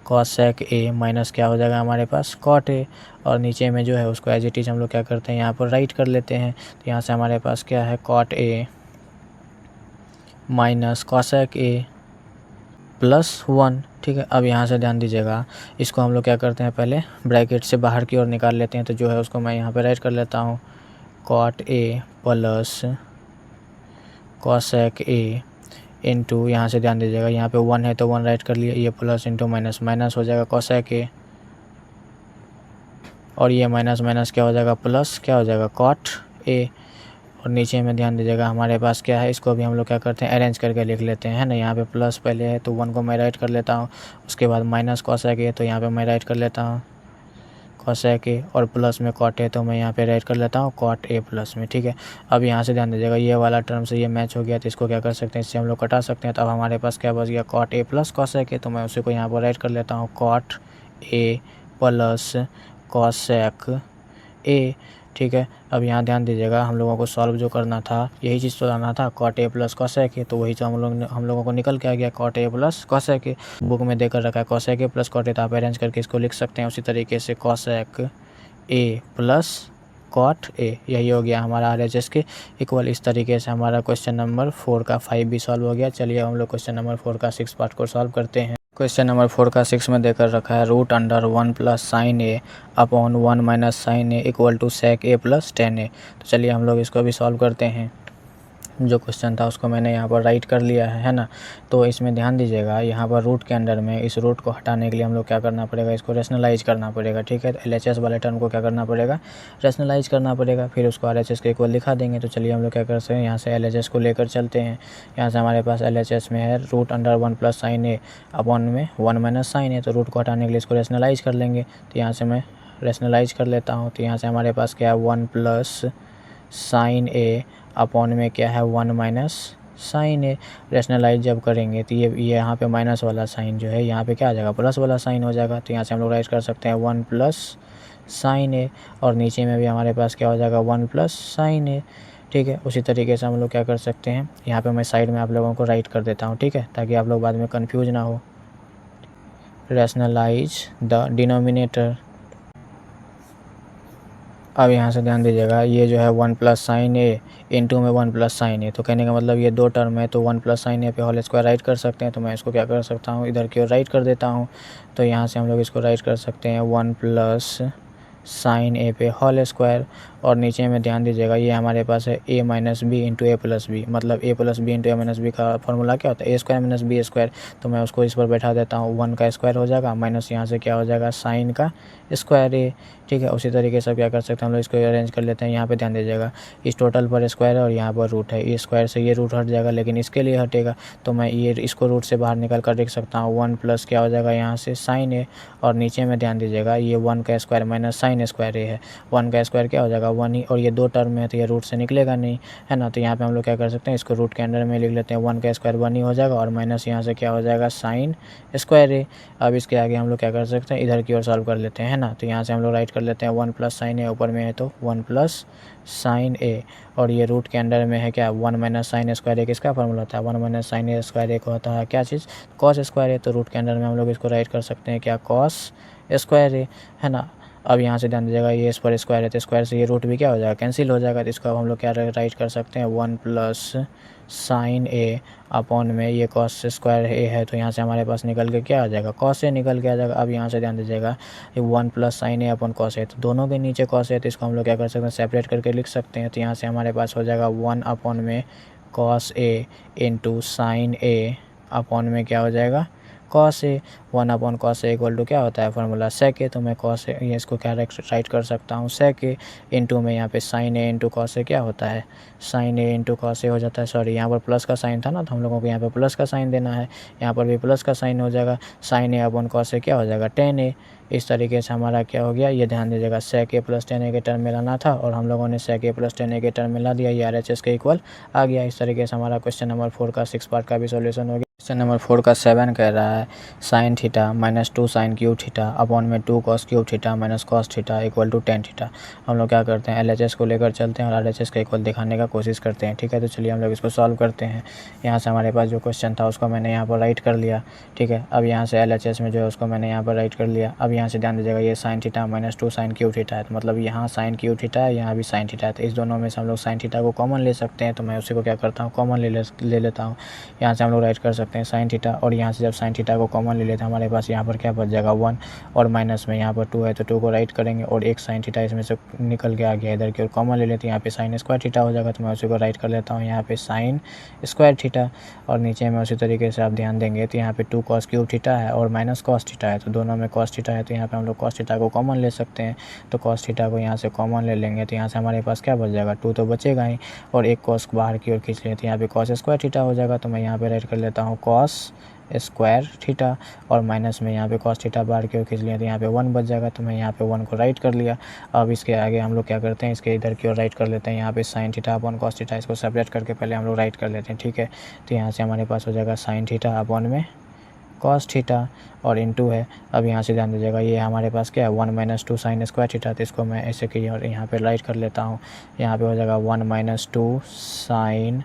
कॉसेक ए माइनस क्या हो जाएगा हमारे पास, कॉट ए। और नीचे में जो है उसको एज इट इज हम लोग क्या करते हैं, यहाँ पर राइट कर लेते हैं। तो यहाँ से हमारे पास क्या है, cot A minus cosec A plus 1। ठीक है, अब यहाँ से ध्यान दीजिएगा, इसको हम लोग क्या करते हैं, पहले ब्रैकेट से बाहर की ओर निकाल लेते हैं। तो जो है उसको मैं यहाँ पे राइट कर लेता हूँ, cot A plus cosec A into, यहाँ से ध्यान दीजिएगा, यहाँ पे 1 है तो 1 राइट कर लिया। ये प्लस इंटू माइनस, माइनस हो जाएगा कॉसेक ए, और ये माइनस माइनस क्या हो जाएगा, प्लस क्या हो जाएगा, कॉट ए। और नीचे में ध्यान दीजिएगा हमारे पास क्या है, इसको भी हम लोग क्या करते हैं, अरेंज करके लिख लेते हैं, है ना। यहाँ पे प्लस पहले है तो 1 को मैं राइट कर लेता हूँ। उसके बाद माइनस कॉसेक ए, तो यहाँ पे मैं राइट कर लेता हूँ कॉसेक ए, और प्लस में कॉट ए, तो मैं यहाँ पे राइट कर लेता हूँ कॉट ए प्लस में। ठीक है, अब यहाँ से ध्यान दीजिएगा, ये वाला टर्म से ये मैच हो गया तो इसको क्या कर सकते हैं, इससे हम लोग कटा सकते हैं। तो अब हमारे पास क्या बच गया, cot A plus cosec A. तो मैं उसी को यहाँ पर राइट कर लेता हूँ, cot A plus cosec A. ठीक है, अब यहाँ ध्यान दीजिएगा, हम लोगों को सॉल्व जो करना था, यही चीज़ तो लाना था, cot A plus cosec A. तो वही तो हम लोगों को निकल के आ गया, cot A plus cosec A. Book में देकर रखा है cosec A plus cot A, तो आप अरेंज करके इसको लिख सकते हैं उसी तरीके से, cosec A plus cot A. यही हो गया हमारा RHS के इक्वल। इस तरीके से हमारा क्वेश्चन नंबर 4 का 5 भी सॉल्व हो गया। चलिए हम लोग क्वेश्चन नंबर 4 का 6 पार्ट को सॉल्व करते हैं। क्वेश्चन नंबर 4 का 6 में देकर रखा है, root under 1 plus sine A upon 1 minus sine A equal to sec A plus 10 A. तो चलिए हम लोग इसको भी सॉल्व करते हैं। जो क्वेश्चन था उसको मैंने यहाँ पर राइट कर लिया है ना। तो इसमें ध्यान दीजिएगा, यहाँ पर रूट के अंदर में इस रूट को हटाने के लिए हम लोग क्या करना पड़ेगा, इसको रेशनलाइज करना पड़ेगा। ठीक है, तो LHS वाले टर्म को क्या करना पड़ेगा, रेशनलाइज करना पड़ेगा, फिर उसको RHS के इक्वल लिखा देंगे। तो चलिए हम लोग क्या करते हैं, यहाँ से LHS को लेकर चलते हैं। यहाँ से हमारे पास LHS में है root under 1 plus sine A upon में 1 माइनस साइन ए। तो रूट को हटाने के लिए इसको रेशनलाइज कर लेंगे। तो यहाँ से मैं रेशनलाइज कर लेता हूँ। तो यहाँ से हमारे पास क्या है, 1 प्लस साइन ए अपॉन में क्या है, 1 माइनस साइन ए। रेशनलाइज जब करेंगे तो ये यहाँ पे माइनस वाला साइन जो है यहाँ पे क्या आ जाएगा, प्लस वाला साइन हो जाएगा। तो यहाँ से हम लोग राइट कर सकते हैं 1 प्लस साइन ए, और नीचे में भी हमारे पास क्या हो जाएगा, 1 प्लस साइन ए। ठीक है, उसी तरीके से हम लोग क्या कर सकते हैं, यहाँ पे मैं साइड में आप लोगों को राइट कर देता हूँ। ठीक है, ताकि आप लोग बाद में कन्फ्यूज ना हो। Rationalise the denominator. अब यहाँ से ध्यान दीजिएगा, ये जो है 1 प्लस साइन ए इंटू में 1 प्लस साइन ए। तो कहने का मतलब ये दो टर्म है, तो 1 प्लस साइन ए पे होल स्क्वायर राइट कर सकते हैं। तो मैं इसको क्या कर सकता हूँ, इधर की ओर राइट कर देता हूँ। तो यहाँ से हम लोग इसको राइट कर सकते हैं 1 प्लस साइन ए पे होल स्क्वायर। और नीचे में ध्यान दीजिएगा, ये हमारे पास है a minus B into A plus B. मतलब a plus B into A minus B का फॉर्मूला क्या होता है, a square minus B square. तो मैं उसको इस पर बैठा देता हूँ, 1 का स्क्वायर हो जाएगा माइनस यहाँ से क्या हो जाएगा, साइन का स्क्वायर ए। ठीक है, उसी तरीके से क्या कर सकते हैं हम लोग, इसको अरेंज कर लेते हैं। यहाँ पे ध्यान दीजिएगा, इस टोटल पर स्क्वायर है और यहाँ पर रूट है, ये स्क्वायर से ये रूट हट जाएगा, लेकिन इसके लिए हटेगा। तो मैं ये इसको रूट से बाहर निकल कर लिख सकता हूँ, 1 प्लस क्या हो जाएगा यहाँ से साइन ए। और नीचे में ध्यान दीजिएगा, ये 1 का स्क्वायर माइनस साइन स्क्वायर ए है, 1 का स्क्वायर क्या हो जाएगा 1 ही, और ये दो टर्म में है तो ये रूट से निकलेगा नहीं, है ना। तो यहाँ पे हम लोग क्या कर सकते हैं, इसको रूट के अंदर में लिख लेते हैं, 1 का स्क्वायर 1 ही हो जाएगा, और माइनस यहाँ से क्या हो जाएगा, साइन स्क्वायर ए। अब इसके आगे हम लोग क्या कर सकते हैं, इधर की ओर सॉल्व कर लेते हैं, है ना। तो यहाँ से हम लोग राइट कर लेते हैं 1 प्लस साइन ए, ऊपर में है तो 1 प्लस साइन ए, और ये रूट के अंडर में है क्या, 1 माइनस साइन स्क्वायर ए। किसका फॉर्मूला होता है, 1 माइनस साइन ए स्क्वायर ए को होता है क्या चीज़, कॉस स्क्वायर ए। तो रूट के अंडर में हम लोग इसको राइट कर सकते हैं क्या, कॉस स्क्वायर ए, है ना। अब यहाँ से ध्यान दीजिएगा, ये इस पर स्क्वायर है तो स्क्वायर से ये रूट भी क्या हो जाएगा, कैंसिल हो जाएगा। तो इसको अब हम लोग क्या राइट कर सकते हैं, 1 प्लस साइन ए अपॉन में ये कॉस स्क्वायर ए है, तो यहाँ से हमारे पास निकल के क्या आ जाएगा, कॉस ए निकल के आ जाएगा। अब यहाँ से ध्यान दीजिएगा, ये 1 plus sine A upon cos A, तो दोनों के नीचे कॉस ए, तो इसको हम लोग क्या कर सकते हैं, सेपरेट करके लिख सकते हैं। तो यहाँ से हमारे पास हो जाएगा 1 अपॉन में cos A into sine A upon में क्या हो जाएगा, cos A, 1 cos A equal to क्या होता है फार्मूला सेक ए, तो मैं कॉस ए ये इसको क्या राइट कर सकता हूँ सेक ए इंटू में यहाँ पे साइन ए इंटू कॉस ए क्या होता है साइन ए इंटू कॉस ए हो जाता है। सॉरी यहाँ पर प्लस का साइन था ना, तो हम लोगों को यहाँ पर प्लस का साइन देना है, यहाँ पर भी प्लस का साइन हो जाएगा। साइन ए अपॉन कॉस ए क्या हो जाएगा टेन ए। इस तरीके से हमारा क्या हो गया, ये ध्यान दीजिएगा सेक ए प्लस टेन ए के टर्म में लाना था और हम लोगों ने सेक ए प्लस टेन ए के टर्म में ला दिया, ये RHS के इक्वल आ गया। इस तरीके से हमारा क्वेश्चन नंबर 4 का 6 पार्ट का भी सॉल्यूशन हो गया। क्वेश्चन नंबर 4 का 7 कह रहा है sine theta minus 2 sine cube theta upon में 2 cos cube theta minus cos theta equal to tan theta. हम लोग क्या करते हैं LHS को लेकर चलते हैं और RHS का इक्वल दिखाने का कोशिश करते हैं। ठीक है, तो चलिए हम लोग इसको सॉल्व करते हैं। यहाँ से हमारे पास जो क्वेश्चन था उसको मैंने यहाँ पर राइट कर लिया। ठीक है, अब यहाँ से LHS में जो है उसको मैंने यहाँ पर राइट कर लिया। अब यहाँ से ध्यान दीजिएगा ये sine theta minus 2 sine cube theta है, तो मतलब यहाँ साइन क्यूब थीटा है, यहाँ भी साइन थीटा है, तो इस दोनों में से हम लोग साइन थीटा को कॉमन ले सकते हैं। तो मैं उसी को क्या करता हूँ कॉमन ले लेता हूँ। यहाँ से हम लोग राइट कर सकते हैं साइन थीटा और यहाँ से जब साइन थीटा को कॉमन ले लेते हैं हमारे पास यहाँ पर क्या बच जाएगा 1 और माइनस में यहाँ पर 2 है तो 2 को राइट करेंगे और एक साइन थीटा इसमें से निकल के आ गया इधर की ओर कॉमन ले लेते हैं। यहाँ पे साइन स्क्वायर थीटा हो जाएगा, तो मैं उसी को राइट कर लेता हूँ यहाँ पे साइन स्क्वायर थीटा और नीचे में उसी तरीके से आप ध्यान देंगे तो यहाँ पे 2 कॉस क्यूब थीटा है और माइनस कॉस थीटा है, तो दोनों में कॉस थीटा है तो यहाँ पे हम लोग कॉस थीटा को कॉमन ले सकते हैं। तो कॉस थीटा को यहाँ से कॉमन ले लेंगे तो यहाँ से हमारे पास क्या बच जाएगा 2 तो बचेगा ही और एक कॉस बाहर की ओर खींच लेते हैं, यहाँ पे कॉस स्क्वायर थीटा हो जाएगा। तो मैं यहाँ पे राइट कर लेता हूँ कॉस स्क्वायर थीटा और माइनस में यहाँ पे कॉस थीटा बाहर की ओर खींच लिया तो यहाँ पे 1 बच जाएगा, तो मैं यहाँ पे 1 को राइट कर लिया। अब इसके आगे हम लोग क्या करते हैं इसके इधर की ओर राइट कर लेते हैं, यहाँ पे sign theta upon cos theta इसको सेपरेट करके पहले हम लोग राइट कर लेते हैं। ठीक है, तो यहाँ से हमारे पास हो जाएगा साइन थीटा अपॉन में कॉस थीटा और इनटू है। अब यहाँ से ध्यान दीजिएगा ये हमारे पास क्या है 1 माइनस 2 साइन स्क्वायर थीटा, तो इसको मैं ऐसे की और यहाँ पे राइट कर लेता हूँ। यहाँ पे हो जाएगा 1 माइनस 2 साइन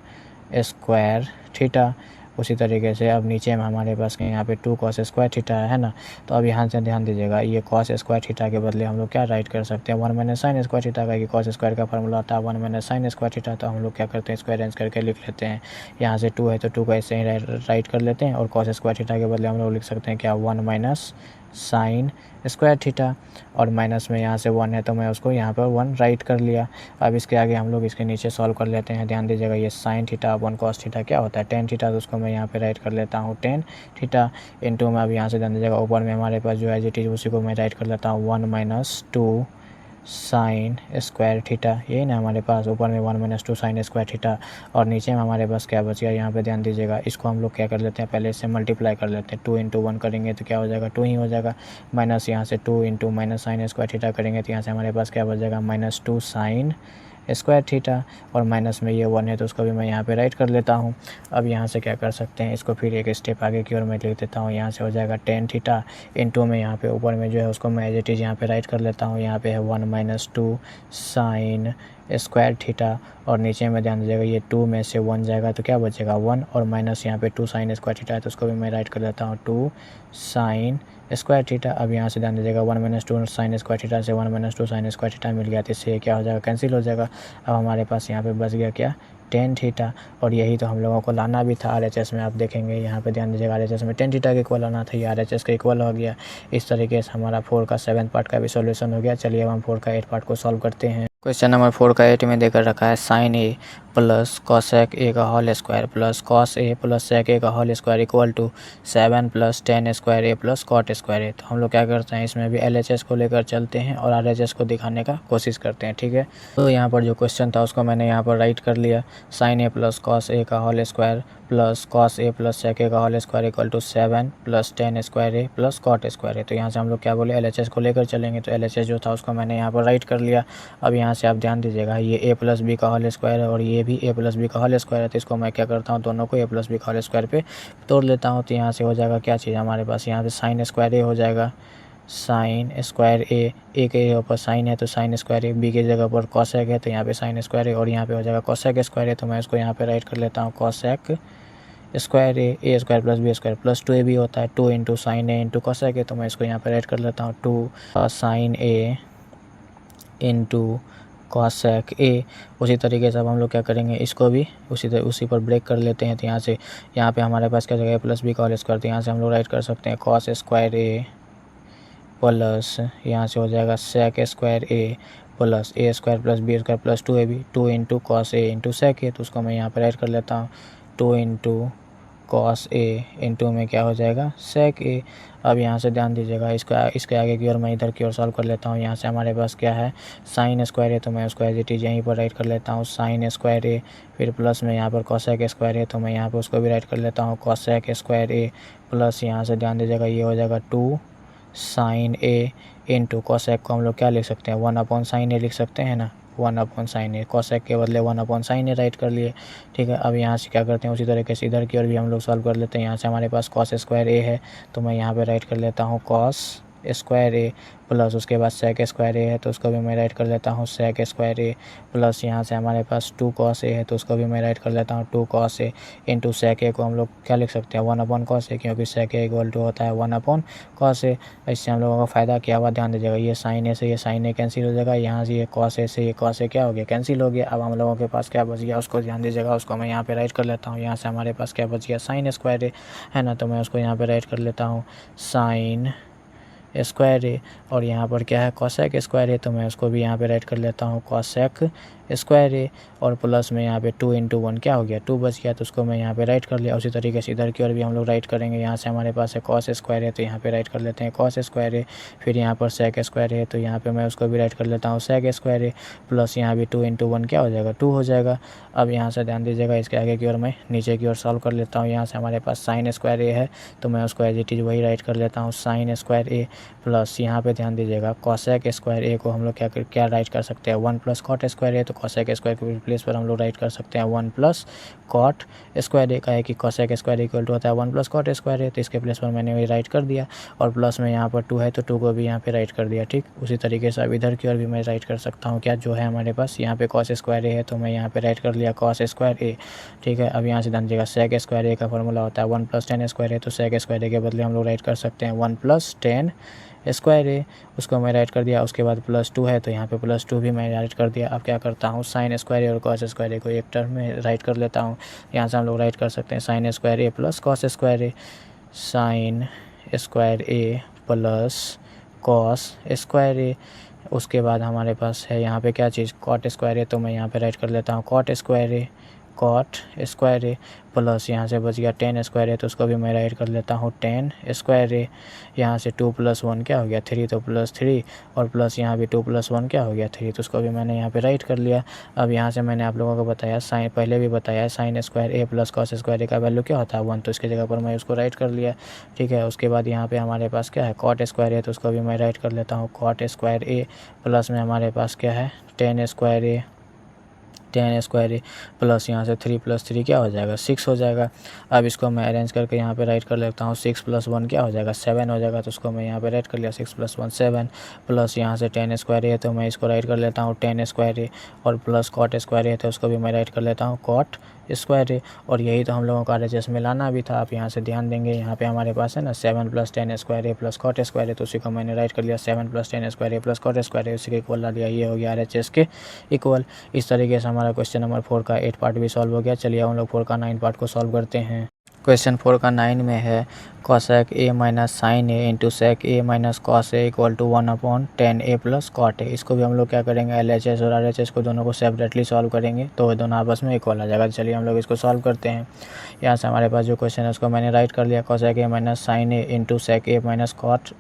स्क्वायर थीटा। उसी तरीके से अब नीचे में हमारे पास यहाँ पे 2 कॉस स्क्वायर थीटा है ना, तो अब यहाँ से ध्यान दीजिएगा ये कॉस स्क्वायर थीटा के बदले हम लोग क्या राइट कर सकते हैं 1 माइनस साइन स्क्वायर थीटा का, कि कॉस स्क्वायर का फॉर्मूला आता है 1 माइनस साइन स्क्वायर थीटा, तो हम लोग क्या करते हैं इसको अरेंज करके लिख लेते हैं। यहाँ से 2 है तो 2 को ऐसे ही राइट कर लेते हैं और कॉस स्क्वायर थीटा के बदले हम लोग लिख सकते हैं क्या 1 माइनस साइन स्क्वायर थीटा और माइनस में यहाँ से 1 है तो मैं उसको यहाँ पर 1 राइट कर लिया। अब इसके आगे हम लोग इसके नीचे सॉल्व कर लेते हैं। ध्यान दीजिएगा ये sine theta upon cos theta क्या होता है टेन थीटा, तो उसको मैं यहाँ पे राइट कर लेता हूँ टेन थीटा इंटू में अब यहाँ से ध्यान दीजिएगा ऊपर में हमारे पास जो है जी उसी को मैं राइट कर लेता हूँ 1 माइनस 2 साइन स्क्वायर थीटा, यही ना हमारे पास ऊपर में 1 माइनस 2 साइन स्क्वायर थीटा और नीचे में हमारे पास क्या बच गया यहाँ पे ध्यान दीजिएगा इसको हम लोग क्या कर लेते हैं पहले इससे मल्टीप्लाई कर लेते हैं 2 इंटू 1 करेंगे तो क्या हो जाएगा 2 ही हो जाएगा, माइनस यहाँ से 2 into minus sign square theta करेंगे तो यहाँ से हमारे पास क्या बच जाएगा माइनस 2 साइन स्क्वायर थीटा और माइनस में ये 1 है तो उसको भी मैं यहाँ पे राइट कर लेता हूँ। अब यहाँ से क्या कर सकते हैं इसको फिर एक स्टेप आगे की ओर मैं लिख देता हूँ, यहाँ से हो जाएगा टेन थीटा इंटू में यहाँ पे ऊपर में जो है उसको मैं एज इट इज़ यहाँ पे राइट कर लेता हूँ। यहाँ पे है 1 माइनस 2 साइन स्क्वायर थीटा और नीचे में ध्यान दीजिएगा ये 2 में से 1 जाएगा तो क्या बचेगा 1 और माइनस यहाँ पे 2 साइन स्क्वायर थीटा है तो उसको भी मैं राइट कर लेता हूँ 2 साइन स्क्वायर थीटा। अब यहाँ से ध्यान दीजिएगा 1 माइनस 2 साइन स्क्वायर थीटा से 1 माइनस 2 साइन स्क्वायर थीटा मिल गया तो इससे क्या हो जाएगा कैंसिल हो जाएगा। अब हमारे पास यहाँ पे बच गया क्या टेन थीटा और यही तो हम लोगों को लाना भी था RHS में। आप देखेंगे यहाँ पे ध्यान दीजिएगा RHS में टेन थीटा के इक्वल लाना था, ये RHS का इक्वल हो गया। इस तरीके से हमारा 4 का 7 पार्ट का भी सॉल्यूशन हो गया। चलिए अब हम 4 का 8 पार्ट को सॉल्व करते हैं। क्वेश्चन नंबर 4 का 8 में देकर रखा है sine A plus cosec A का whole square plus cos A plus sec A का whole square equal to 7 plus tan square A plus cot square A. तो हम लोग क्या करते हैं इसमें भी LHS को लेकर चलते हैं और RHS को दिखाने का कोशिश करते हैं। ठीक है, तो यहाँ पर जो क्वेश्चन था उसको मैंने यहाँ पर राइट कर लिया, sine A plus cos A का whole square plus cos A plus sec A का whole square equal to 7 plus tan square A plus cot square A. तो यहाँ से हम लोग क्या बोले LHS को लेकर चलेंगे, तो LHS जो था उसको मैंने यहाँ पर राइट कर लिया। अब यहाँ से आप ध्यान दीजिएगा ये a प्लस बी का होल स्क्वायर है और ये भी a प्लस बी का होल स्क्वायर है, तो इसको मैं क्या करता हूँ दोनों को a प्लस बी का होल स्क्वायर पे तोड़ लेता हूँ। तो यहाँ से हो जाएगा क्या चीज़ हमारे पास यहाँ पे साइन स्क्वायर ए हो जाएगा, साइन स्क्वायर ए के ऊपर साइन है तो साइन स्क्वायर ए, बी की जगह पर कॉसेक है तो यहाँ पे साइन स्क्वायर ए और यहाँ पे हो जाएगा कॉसेक स्क्वायर है, तो मैं इसको यहाँ पे राइट कर लेता हूँ cosec square A square plus B square plus 2 A भी होता है 2 into sine A into cosec A, तो मैं इसको यहाँ पे राइट कर लेता हूँ 2 sine A into cosec A. उसी तरीके से अब हम लोग क्या करेंगे इसको भी उसी पर ब्रेक कर लेते हैं। तो यहाँ पे हमारे पास क्या जगह प्लस बी का होल स्क्वायर, तो यहाँ से हम लोग राइट कर सकते हैं कॉस स्क्वायर ए प्लस यहाँ से हो जाएगा sec square A plus A square plus B square plus 2 A B 2 into cos A into sec A, तो उसको मैं यहाँ पर राइट कर लेता हूँ 2 इंटू कॉस ए इंटू में क्या हो जाएगा सेक ए। अब यहाँ से ध्यान दीजिएगा, इसके आगे की ओर मैं इधर की ओर सॉल्व कर लेता हूँ। यहाँ से हमारे पास क्या है साइन स्क्वायर ए, तो मैं उसको एज इट इज़ यहीं पर राइट कर लेता हूँ साइन स्क्वायर ए। फिर प्लस में यहाँ पर कॉसेक स्क्वायर ए, तो मैं यहाँ पर उसको भी राइट कर लेता हूँ कॉसेक स्क्वायर ए। प्लस यहाँ से ध्यान दीजिएगा ये हो जाएगा 2 साइन ए इंटू कॉसेक को हम लोग क्या लिख सकते हैं 1/sin ए लिख सकते हैं ना, 1/sin ए। कॉसेक के बदले 1/sin ए राइट कर लिए। ठीक है, अब यहाँ से क्या करते हैं उसी तरीके से इधर की ओर भी हम लोग सॉल्व कर लेते हैं। यहाँ से हमारे पास कॉस स्क्वायर ए है, तो मैं यहाँ पे राइट कर लेता हूँ कॉस स्क्वायर ए। प्लस उसके बाद सेक स्क्वायर ए है, तो उसको भी मैं राइट कर लेता हूँ सेक स्क्वायर ए। प्लस यहाँ से हमारे पास 2 कॉस ए है, तो उसको भी मैं राइट कर लेता हूँ 2 कॉस ए इंटू सेक ए को हम लोग क्या लिख सकते हैं 1/cos ए, क्योंकि सेक ए इक्वल टू होता है 1/cos ए। इससे हम लोगों का फ़ायदा क्या हुआ ध्यान दीजिएगा, ये साइन ए से ये साइन ए कैंसिल हो जाएगा, यहाँ से ये कॉस ए से ये कॉस ए क्या हो गया कैंसिल हो गया। अब हम लोगों के पास क्या बच गया उसको ध्यान दीजिएगा, उसको मैं यहाँ पे राइट कर लेता हूँ। यहाँ से हमारे पास क्या बच गया साइन स्क्वायर ए है ना, तो मैं उसको यहाँ पे राइट कर लेता हूँ साइन स्क्वायर ए। और यहाँ पर क्या है कॉसेक स्क्वायर ए, तो मैं उसको भी यहाँ पे राइट कर लेता हूँ कॉसेक स्क्वायर ए। और प्लस में यहाँ पे 2 × 1 क्या हो गया 2 बच गया, तो उसको मैं यहाँ पे राइट कर लिया। उसी तरीके से इधर की ओर भी हम लोग राइट करेंगे। यहाँ से हमारे पास है कॉस स्क्वायर है, तो यहाँ पे राइट कर लेते हैं कॉस स्क्वायर ए। फिर यहाँ पर सेक स्क्वायर है, तो यहाँ पे मैं उसको भी राइट कर लेता हूँ सेक स्क्वायर ए। प्लस यहाँ भी 2 × 1 क्या हो जाएगा 2 हो जाएगा। अब यहाँ से ध्यान दीजिएगा, इसके आगे की ओर मैं नीचे की ओर सॉल्व कर लेता हूँ। यहाँ से हमारे पास साइन स्क्वायर ए है, तो मैं उसको एज इट इज़ वही राइट कर लेता हूँ साइन स्क्वायर ए। प्लस यहाँ पे ध्यान दीजिएगा कॉसेक स्क्वायर ए को हम लोग क्या राइट कर सकते हैं 1 + कॉट स्क्वायर ए, तो कॉसेक स्क्वायर के प्लेस पर हम लोग राइट कर सकते हैं 1 + कॉट स्क्वायर ए का है कि कॉसेक स्क्वायर इक्वल टू होता है 1 + कॉट स्क्वायर ए, तो इसके प्लेस पर मैंने वही राइट कर दिया। और प्लस में यहाँ पर 2 है, तो 2 को भी यहाँ पे राइट कर दिया। ठीक, उसी तरीके से अब इधर की ओर भी मैं राइट कर सकता हूँ क्या जो है हमारे पास यहाँ पे कॉस स्क्वायर ए है, तो मैं यहाँ पे राइट कर लिया कॉस स्क्वायर ए। ठीक है, अब यहाँ से ध्यान दीजिएगा सेक स्क्वायर ए का फॉर्मूला होता है 1 + tan स्क्वायर ए, तो सेक स्क्वायर ए के बदले हम लोग राइट कर सकते हैं 1 + tan स्क्वायर ए। उसको मैं राइट कर दिया। उसके बाद +2 है, तो यहाँ पे +2 भी मैं राइट कर दिया। अब क्या करता हूँ साइन स्क्वायर ए और कॉस स्क्वायर ए को एक टर्म में राइट कर लेता हूँ। यहाँ से हम लोग राइट कर सकते हैं साइन स्क्वायर ए + कॉस स्क्वायर ए, साइन स्क्वायर ए + कॉस स्क्वायर ए। उसके बाद हमारे पास है यहाँ पे क्या चीज़ कॉट स्क्वायर ए, तो मैं यहाँ पे राइट कर लेता हूँ cot square A, cot square A. Plus यहाँ से बच गया tan स्क्वायर ए, तो उसको भी मैं राइट कर लेता हूँ tan स्क्वायर ए। यहाँ से 2 + 1 क्या हो गया 3, तो +3। और प्लस यहाँ भी 2 + 1 क्या हो गया 3, तो उसको भी मैंने यहाँ पे राइट कर लिया। अब यहाँ से मैंने आप लोगों को बताया पहले भी बताया साइन स्क्वायर ए + कॉस स्क्वायर ए का वैल्यू क्या होता है 1, तो इसकी जगह पर मैं उसको राइट कर लिया। ठीक है, उसके बाद यहाँ पे हमारे पास क्या है कॉट स्क्वायर ए, तो उसको भी मैं राइट कर लेता हूँ कॉट स्क्वायर ए। प्लस में हमारे पास क्या है tan square A, tan square A. Plus यहाँ से 3 + 3 क्या हो जाएगा 6 हो जाएगा। अब इसको मैं अरेंज करके यहाँ पे राइट कर लेता हूँ 6 + 1 क्या हो जाएगा 7 हो जाएगा, तो उसको मैं यहाँ पे राइट कर लिया 6 + 1 7। प्लस यहाँ से tan स्क्वायर ए, तो मैं इसको राइट कर लेता हूँ tan स्क्वायर ए। और प्लस कॉट स्क्वायर ए, तो उसको भी मैं राइट कर लेता हूँ कॉट स्क्वायर ए। और यही तो हम लोगों का RHS में लाना भी था। आप यहाँ से ध्यान देंगे, यहाँ पे हमारे पास है ना 7 + tan square A + cot square A, तो उसी को मैंने राइट कर लिया 7 + tan स्क्वायर ए + कॉट स्क्वायर ए, उसी के इक्वल ला दिया। ये हो गया RHS के इक्वल। इस तरीके से हमारा क्वेश्चन नंबर 4 का 8 पार्ट भी सॉल्व हो गया। चलिए हम लोग 4 का 9 पार्ट को सॉल्व करते हैं। क्वेश्चन 4 का 9 में है cosec A minus sine A into sec A minus cos A equal to 1/tan A + cot A. इसको भी हम लोग क्या करेंगे LHS और RHS को दोनों को सेपरेटली सॉल्व करेंगे, तो दोनों आपस में इक्वल आ जाएगा। चलिए हम लोग इसको सॉल्व करते हैं। यहाँ से हमारे पास जो क्वेश्चन है उसको मैंने राइट कर लिया cosec A minus sine A into sec A minus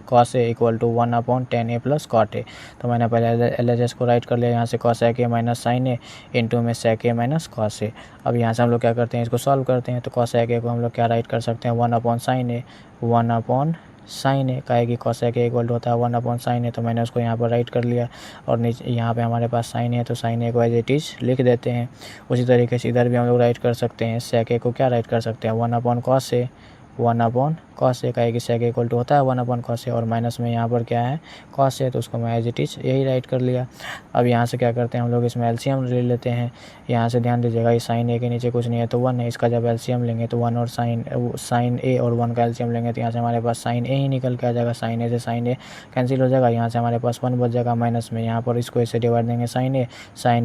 cos A equal to 1/tan A + cot A. तो मैंने पहले LHS को राइट कर लिया। यहाँ से cosec A minus sine A into में सेक ए माइनस कॉस ए। अब यहाँ से हम लोग क्या करते हैं इसको सॉल्व करते हैं। तो कॉसेक ए को हम लोग क्या राइट कर सकते हैं 1/sin ए, 1/sin ए का है कि कॉसेक ए इक्वल होता है 1/sin ए, तो मैंने उसको यहाँ पर राइट कर लिया। और नीचे यहाँ पे हमारे पास साइन है, तो साइन ए को एज इट इज़ लिख देते हैं। उसी तरीके से इधर भी हम लोग राइट कर सकते हैं। सेक ए को क्या राइट कर सकते हैं 1/cos ए, 1/cos ए का है कि सेक इक्वल टू होता है 1/cos ए। और माइनस में यहाँ पर क्या है cos ए, तो उसको मैं एज इट इज़ यही राइट कर लिया। अब यहाँ से क्या करते हैं हम लोग इसमें एलसीएम ले लेते हैं। यहाँ से ध्यान दीजिएगा ये साइन ए के नीचे कुछ नहीं है तो 1 है, इसका जब एलसीएम लेंगे तो 1 और साइन ए और 1 का एलसीएम लेंगे तो यहाँ से हमारे पास साइन ए ही निकल के आ जाएगा। साइन ए से साइन ए कैंसिल हो जाएगा। यहाँ से हमारे पास 1 बच जाएगा माइनस में। यहाँ पर इसको ऐसे डिवाइड देंगे साइन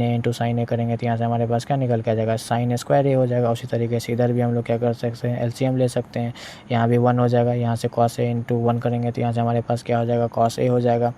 ए इंटू साइन ए करेंगे तो यहाँ से हमारे पास क्या निकल के आ जाएगा साइन स्क्वायर ए हो जाएगा। उसी तरीके से इधर भी हम लोग क्या कर सकते हैं एलसीएम ले सकते हैं। यहाँ भी 1 हो जाएगा। यहाँ से कॉस ए इंटू 1 करेंगे तो यहाँ से हमारे पास क्या हो जाएगा, कॉस ए हो जाएगा।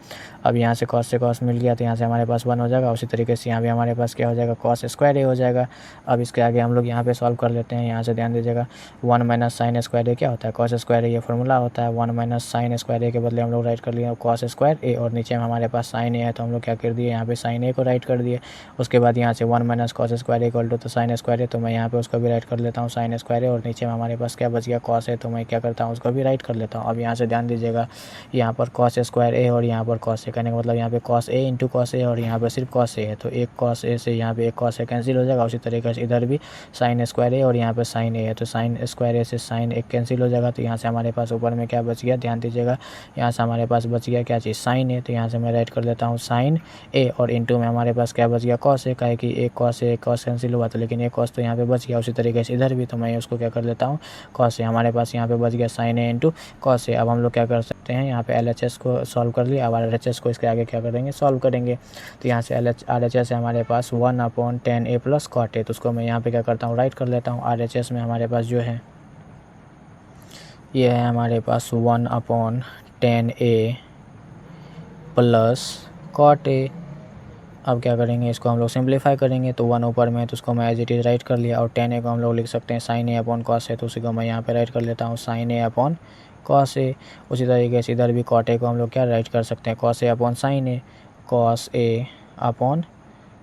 अब यहाँ से कॉस मिल गया तो यहाँ से हमारे पास 1 हो जाएगा। उसी तरीके से यहाँ भी हमारे पास क्या हो जाएगा, कॉस स्क्वायर ए हो जाएगा। अब इसके आगे हम लोग यहाँ पे सॉल्व कर लेते हैं। यहाँ से ध्यान दीजिएगा 1 माइनस साइन स्क्वायर ए क्या होता है, कॉस स्क्वायर ए, ये फॉर्मूला होता है। 1 माइनस साइन स्क्वायर ए के बदले हम लोग राइट कर लिए कॉस स्क्वायर ए, और नीचे में हमारे पास साइन ए है तो हम लोग क्या कर दिए, यहाँ पे साइन ए को राइट कर दिए। उसके बाद यहाँ से 1 minus cos square A equal to तो साइन स्क्वायर ए, तो मैं यहाँ पे उसको भी राइट कर लेता हूँ साइन स्क्वायर ए, और नीचे में हमारे पास क्या बच गया, कॉस ए, तो मैं क्या करता हूँ उसको भी राइट कर लेता हूँ। अब यहाँ से ध्यान दीजिएगा यहाँ पर कॉस स्क्वायर ए और यहाँ पर कॉस ए, कहने का मतलब यहाँ पे कॉस ए इंटू कॉस ए और यहाँ पर सिर्फ कॉस ए है, तो एक कॉस ए से यहाँ पे एक कॉस ए कैंसिल हो जाएगा। उसी तरीके से इधर भी साइन स्क्वायर ए और यहाँ पे साइन ए है, तो साइन स्क्वायर ए से साइन एक कैंसिल हो जाएगा। तो यहाँ से हमारे पास ऊपर में क्या बच गया, ध्यान दीजिएगा यहाँ से हमारे पास बच गया क्या चीज़, साइन ए, तो यहाँ से मैं राइट कर लेता हूँ साइन ए, और इंटू में हमारे पास क्या बच गया, कॉस ए, का है कि एक कॉस ए कॉस कैंसिल हुआ था लेकिन एक कॉस तो यहाँ पे बच गया। उसी तरीके से इधर भी, तो मैं उसको क्या कर लेता हूँ, कॉस ए, हमारे पास यहाँ पे बच गया साइन ए इंटू कॉस ए। अब हम लोग क्या कर सकते हैं, यहाँ पे LHS को सॉल्व कर लिया। अब RHS को इसके आगे क्या करेंगे, सॉल्व करेंगे। तो यहाँ से RHS है हमारे पास 1/10a प्लस कॉट ए, तो उसको मैं यहाँ पे क्या करता हूँ, राइट कर लेता हूँ। RHS में हमारे पास जो है ये है हमारे पास 1/10a प्लस कॉट ए। अब क्या करेंगे, इसको हम लोग सिंप्लीफाई करेंगे, तो 1 ऊपर में है तो उसको मैं एज इट इज़ राइट कर लिया, और 10a को हम लोग लिख सकते हैं sine A upon cos A, तो उसी को मैं यहाँ पे राइट कर लेता हूँ साइन ए अपॉन कॉस ए। उसी तरीके से इधर भी कॉट ए को हम लोग क्या राइट कर सकते हैं, cos A upon sign A, cos A upon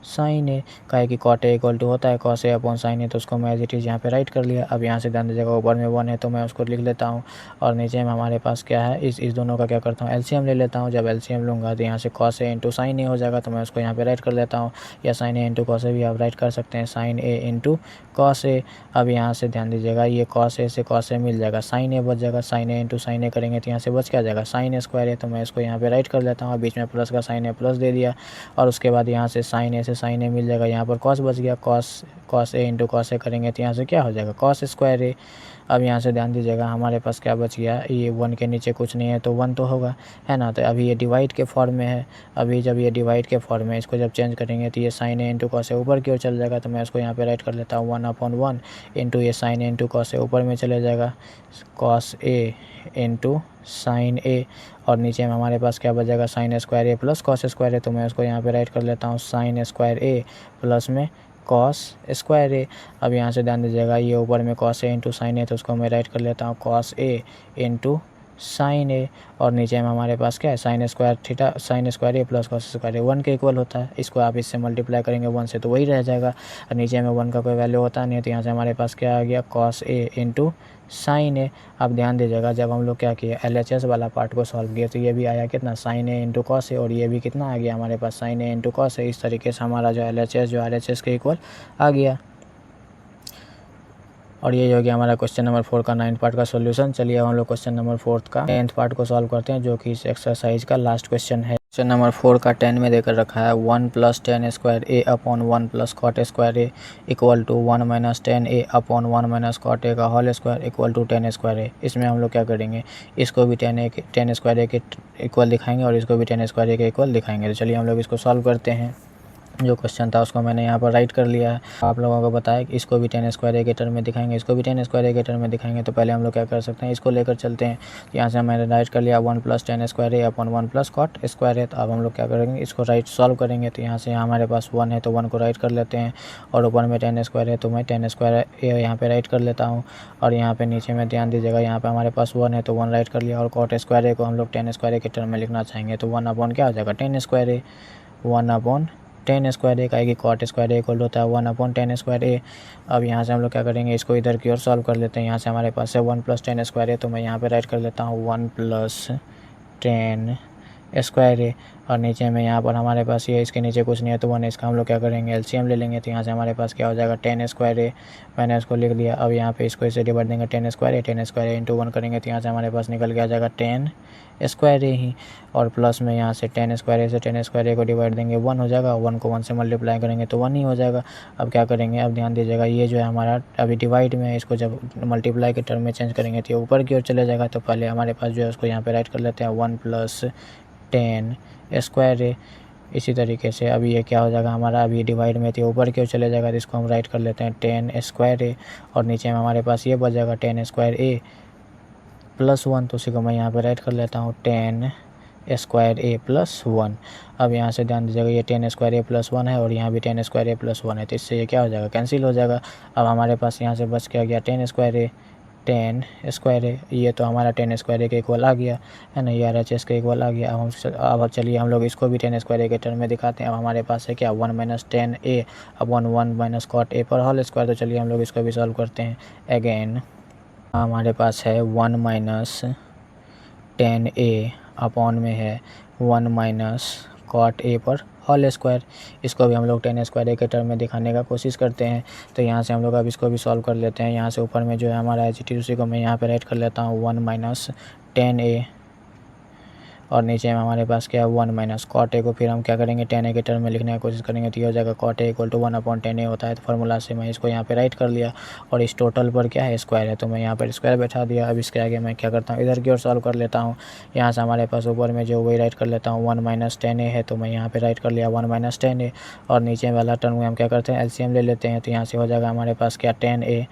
sign ए, का है कि कॉट ए इक्वल टू होता है cos A upon sign A, तो उसको मैं एज इट इज़ यहाँ पे राइट कर लिया। अब यहाँ से ध्यान दीजिएगा ऊपर में 1 है तो मैं उसको लिख लेता हूँ, और नीचे में हमारे पास क्या है, इस दोनों का क्या करता हूँ, एलसीएम ले लेता हूँ। जब एलसीएम लूँगा तो यहाँ से कॉस ए इंटू साइन ए हो जाएगा, तो मैं उसको यहाँ पे राइट कर लेता हूँ, या साइन ए इंटू कॉस ए भी आप राइट कर सकते हैं, साइन ए इंटू कॉस ए। अब यहाँ से ध्यान दीजिएगा ये कॉस ए से कॉस ए मिल जाएगा, साइन ए बच जाएगा, साइन ए इंटू साइन ए करेंगे तो यहाँ से बच क्या जाएगा, साइन ए स्क्वायर ए, तो मैं इसको यहाँ पे राइट कर लेता हूँ। बीच में प्लस का साइन ए प्लस दे दिया, और उसके बाद यहाँ से साइन ए से साइन ए मिल जाएगा, यहाँ पर कॉस बच गया, कॉस ए इंटू कॉस ए करेंगे तो यहाँ से क्या हो जाएगा, कॉस स्क्वायर ए। अब यहाँ से ध्यान दीजिएगा हमारे पास क्या बच गया, ये 1 के नीचे कुछ नहीं है तो 1 तो होगा, है ना। तो अभी ये डिवाइड के फॉर्म में है, अभी जब ये डिवाइड के फॉर्म में इसको जब चेंज करेंगे तो ये साइन ए इंटू कॉस ए ऊपर की ओर चल जाएगा, तो मैं इसको यहाँ पे राइट कर लेता हूँ 1/1 इंटू ये साइन ए इंटू कॉस ए ऊपर में चले जाएगा, cos A into sine A, और नीचे में हमारे पास क्या बच जाएगा, sine square A plus cos square A, तो मैं उसको यहाँ पे राइट कर लेता हूँ साइन स्क्वायर ए प्लस में कॉस स्क्वायर ए। अब यहाँ से ध्यान दीजिएगा ये ऊपर में cos A into sine A, तो उसको मैं राइट कर लेता हूँ cos A into sine A, और नीचे में हमारे पास क्या है, sine square theta, sine square A plus cos square A 1 के इक्वल होता है। इसको आप इससे मल्टीप्लाई करेंगे 1 से तो वही रह जाएगा, और नीचे में 1 का कोई वैल्यू होता नहीं है, तो यहाँ से हमारे पास क्या आ गया, कॉस ए इंटू साइन ए। अब ध्यान दीजिएगा जब हम लोग क्या किए, LHS वाला पार्ट को सॉल्व किया तो ये भी आया कितना, साइन ए इंटू कॉस ए, और ये भी कितना आ गया हमारे पास, साइन ए इंटू कॉस ए। इस तरीके से हमारा जो LHS जो RHS के इक्वल आ गया। और ये हो गया हमारा क्वेश्चन नंबर 4 का 9th पार्ट का सॉल्यूशन। चलिए हम लोग क्वेश्चन नंबर 4 का 10th पार्ट को सॉल्व करते हैं, जो कि इस एक्सरसाइज का लास्ट क्वेश्चन है। क्वेश्चन नंबर 4 का 10 में देकर रखा है 1 + 10 square A upon 1 + cot square A equal to 1 - 10 A upon 1 - cot A का whole square equal to 10 square A. इसमें हम लोग क्या करेंगे, इसको भी 10 स्क्वायर ए के इक्वल दिखाएंगे और इसको भी 10 स्क्वायर ए के इक्वल दिखाएंगे। तो चलिए हम लोग इसको सॉल्व करते हैं। जो क्वेश्चन था उसको मैंने यहाँ पर राइट कर लिया है। आप लोगों को बताया कि इसको भी 10 स्क्वायर ए के टर्म में दिखाएंगे, इसको भी 10 स्क्वायर ए के टर्म में दिखाएंगे। तो पहले हम लोग क्या कर सकते हैं, इसको लेकर चलते हैं। तो यहाँ से मैंने राइट कर लिया 1 + 10 square A upon 1 + cot square A. तो अब हम लोग क्या करेंगे, इसको राइट सॉल्व करेंगे। तो यहाँ से हमारे पास 1 है तो 1 को राइट कर लेते हैं, और ऊपर में 10 स्क्वायर है तो मैं 10 स्क्वायर ए यहाँ पे राइट कर लेता हूँ। और यहाँ पे नीचे में ध्यान दीजिएगा यहाँ पे हमारे पास 1 है तो 1 राइट कर लिया, और कॉट स्क्वायर ए को हम लोग 10 स्क्वायर ए के टर्म में लिखना चाहेंगे। तो 1 अपॉन क्या हो जाएगा, 10 स्क्वायर ए, 1/10 स्क्वायर ए, का है कि कॉट स्क्वायर ए इक्वल होता है 1/10 स्क्वायर ए। अब यहाँ से हम लोग क्या करेंगे, इसको इधर की ओर सॉल्व कर लेते हैं। यहाँ से हमारे पास है 1 + 10 स्क्वायर ए, तो मैं यहाँ पे राइट कर लेता हूँ 1 + 10 स्क्वायर ए, और नीचे में यहाँ पर हमारे पास ये इसके नीचे कुछ नहीं है तो 1 है, इसका हम लोग क्या करेंगे, एलसीएम ले लेंगे। तो यहाँ से हमारे पास क्या हो जाएगा, 10 स्क्वायर ए, मैंने इसको लिख लिया। अब यहाँ पे इसको इसे डिवाइड देंगे 10 स्क्वायर ए इंटू 1 करेंगे तो यहाँ से हमारे पास निकल के आ जाएगा 10 स्क्वायर ए ही, और प्लस में यहाँ से 10 स्क्वायर ए से 10 स्क्वायर ए को डिवाइड देंगे 1 हो जाएगा, 1 को 1 से मल्टीप्लाई करेंगे तो 1 ही हो जाएगा। अब क्या करेंगे, अब ध्यान दीजिएगा ये जो है हमारा अभी डिवाइड में है, इसको जब मल्टीप्लाई के टर्म में चेंज करेंगे तो ये ऊपर की ओर चले जाएगा। तो पहले हमारे पास जो है उसको यहाँ पे राइट कर लेते हैं 1 + 10 स्क्वायर ए। इसी तरीके से अभी ये क्या हो जाएगा हमारा, अभी डिवाइड में तो ऊपर की ओर चले जाएगा, तो इसको हम राइट कर लेते हैं 10 स्क्वायर ए, और नीचे में हमारे पास ये बच जाएगा 10 स्क्वायर ए +1, तो उसी को मैं यहाँ पे राइट कर लेता हूँ 10 स्क्वायर ए प्लस 1। अब यहाँ से ध्यान दीजिएगा, ये 10 स्क्वायर ए प्लस 1 है और यहाँ भी 10 स्क्वायर ए प्लस 1 है, तो इससे ये क्या हो जाएगा, कैंसिल हो जाएगा। अब हमारे पास यहाँ से बच क्या गया, 10 स्क्वायर ए, 10 स्क्वायर ए, ये तो हमारा 10 स्क्वायर ए के इक्वल आ गया है ना, ये RHS के इक्वल आ गया। अब चलिए हम लोग इसको भी 10 स्क्वायर ए के टर्म में दिखाते हैं। अब हमारे पास है क्या, 1 minus 10 A upon 1 minus cot A पर होल स्क्वायर। तो चलिए हम लोग इसको भी सॉल्व करते हैं अगेन। हमारे पास है 1 माइनस 10a अपॉन में है 1 माइनस कॉट ए पर होल स्क्वायर। इसको भी हम लोग 10 स्क्वायर ए के टर्म में दिखाने का कोशिश करते हैं। तो यहाँ से हम लोग अब इसको भी सॉल्व कर लेते हैं। यहाँ से ऊपर में जो है हमारा HT, उसी को मैं यहाँ पे राइट कर लेता हूँ 1 माइनस 10a, और नीचे में हमारे पास क्या है 1 माइनस कॉट ए को फिर हम क्या करेंगे 10a के टर्म में लिखने की कोशिश करेंगे, तो ये हो जाएगा cot A equal to 1 upon 10a होता है। तो फार्मूला से मैं इसको यहाँ पे राइट कर लिया और इस टोटल पर क्या है स्क्वायर है, तो मैं यहाँ पर स्क्वायर बैठा दिया। अब इसके आगे मैं क्या करता हूँ, इधर की ओर सॉल्व कर लेता हूँ। यहाँ से हमारे पास ऊपर में जो वही राइट कर लेता हूँ 1 माइनस 10a है, तो मैं यहाँ पर राइट कर लिया 1 माइनस 10a, और नीचे वाला टर्म में हम क्या करते हैं LCM ले लेते हैं। तो यहाँ से हो जाएगा हमारे पास क्या 10a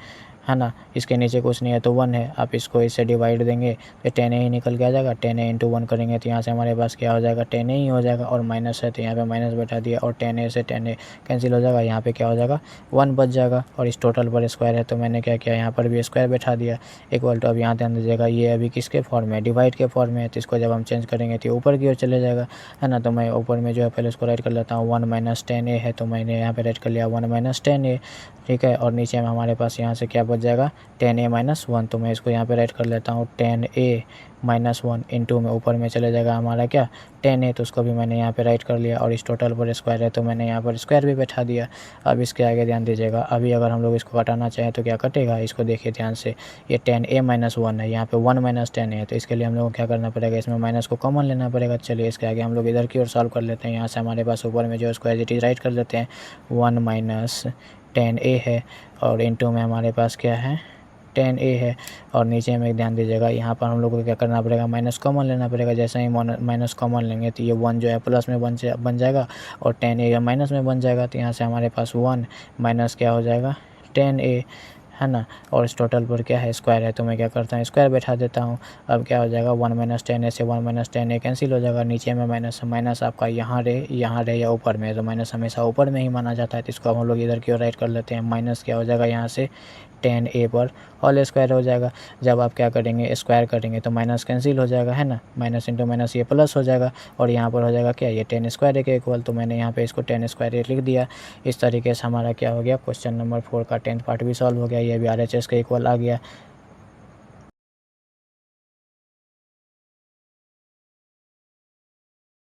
है ना, इसके नीचे कुछ नहीं है तो 1 है। आप इसको इससे डिवाइड देंगे तो 10a ही निकल के आ जाएगा। 10a इंटू 1 करेंगे तो यहाँ से हमारे पास क्या हो जाएगा 10a ही हो जाएगा, और माइनस है तो यहाँ पे माइनस बैठा दिया, और 10a से 10a कैंसिल हो जाएगा, यहाँ पे क्या हो जाएगा 1 बच जाएगा। और इस टोटल पर स्क्वायर है तो मैंने क्या किया, यहाँ पर भी स्क्वायर बैठा दिया इक्वल टू। अब यहाँ ध्यान दीजिएगा, ये अभी किसके फॉर्म में, डिवाइड के फॉर्म में है, तो इसको जब हम चेंज करेंगे तो ऊपर की ओर चले जाएगा है ना। तो मैं ऊपर में जो है पहले इसको राइट कर लेता हूँ 1 माइनस 10a है, तो मैंने यहाँ पे राइट कर लिया 1 माइनस 10a, ठीक है। और नीचे में हमारे पास यहाँ से क्या बच जाएगा 10a माइनस 1, तो मैं इसको यहाँ पे राइट कर लेता हूँ 10a माइनस 1 इंटू में ऊपर में चले जाएगा हमारा क्या 10a, तो उसको भी मैंने यहाँ पे राइट कर लिया। और इस टोटल पर स्क्वायर है तो मैंने यहाँ पर स्क्वायर भी बैठा दिया। अब इसके आगे ध्यान दीजिएगा, अभी अगर हम लोग इसको घटाना चाहें तो क्या कटेगा, इसको देखिए ध्यान से, ये 10a माइनस 1 है, यहाँ पे 1 माइनस 10 है, तो इसके लिए हम लोग को क्या करना पड़ेगा, इसमें माइनस को कॉमन लेना पड़ेगा। चलिए इसके आगे हम लोग इधर की ओर सॉल्व कर लेते हैं। यहाँ से हमारे पास ऊपर में जो स्क्वायर इट इज राइट कर लेते हैं 1 माइनस 10a है, और इंटू में हमारे पास क्या है 10a है, और नीचे में ध्यान दीजिएगा यहाँ पर हम लोग को क्या करना पड़ेगा, माइनस कॉमन लेना पड़ेगा। जैसे ही माइनस कॉमन लेंगे तो ये 1 जो है प्लस में बन जाएगा, और 10a माइनस में बन जाएगा। तो यहाँ से हमारे पास 1 माइनस क्या हो जाएगा 10a है ना, और इस टोटल पर क्या है स्क्वायर है, तो मैं क्या करता हूँ स्क्वायर बैठा देता हूँ। अब क्या हो जाएगा 1 माइनस 10a से 1 माइनस 10a कैंसिल हो जाएगा। नीचे में माइनस आपका यहाँ रहे या ऊपर में, तो माइनस हमेशा ऊपर में ही माना जाता है, तो इसको हम लोग इधर की ओर राइट कर लेते हैं। माइनस क्या हो जाएगा यहाँ से 10a पर होल स्क्वायर हो जाएगा। जब आप क्या करेंगे स्क्वायर करेंगे तो माइनस कैंसिल हो जाएगा है ना, माइनस इंटू माइनस ये प्लस हो जाएगा, और यहाँ पर हो जाएगा क्या ये 10 स्क्वायर ए के इक्वल, तो मैंने यहाँ पे इसको 10 स्क्वायर ए लिख दिया। इस तरीके से हमारा क्या हो गया, क्वेश्चन नंबर 4 का 10th पार्ट भी सॉल्व हो गया। ये भी RHS के इक्वल आ गया।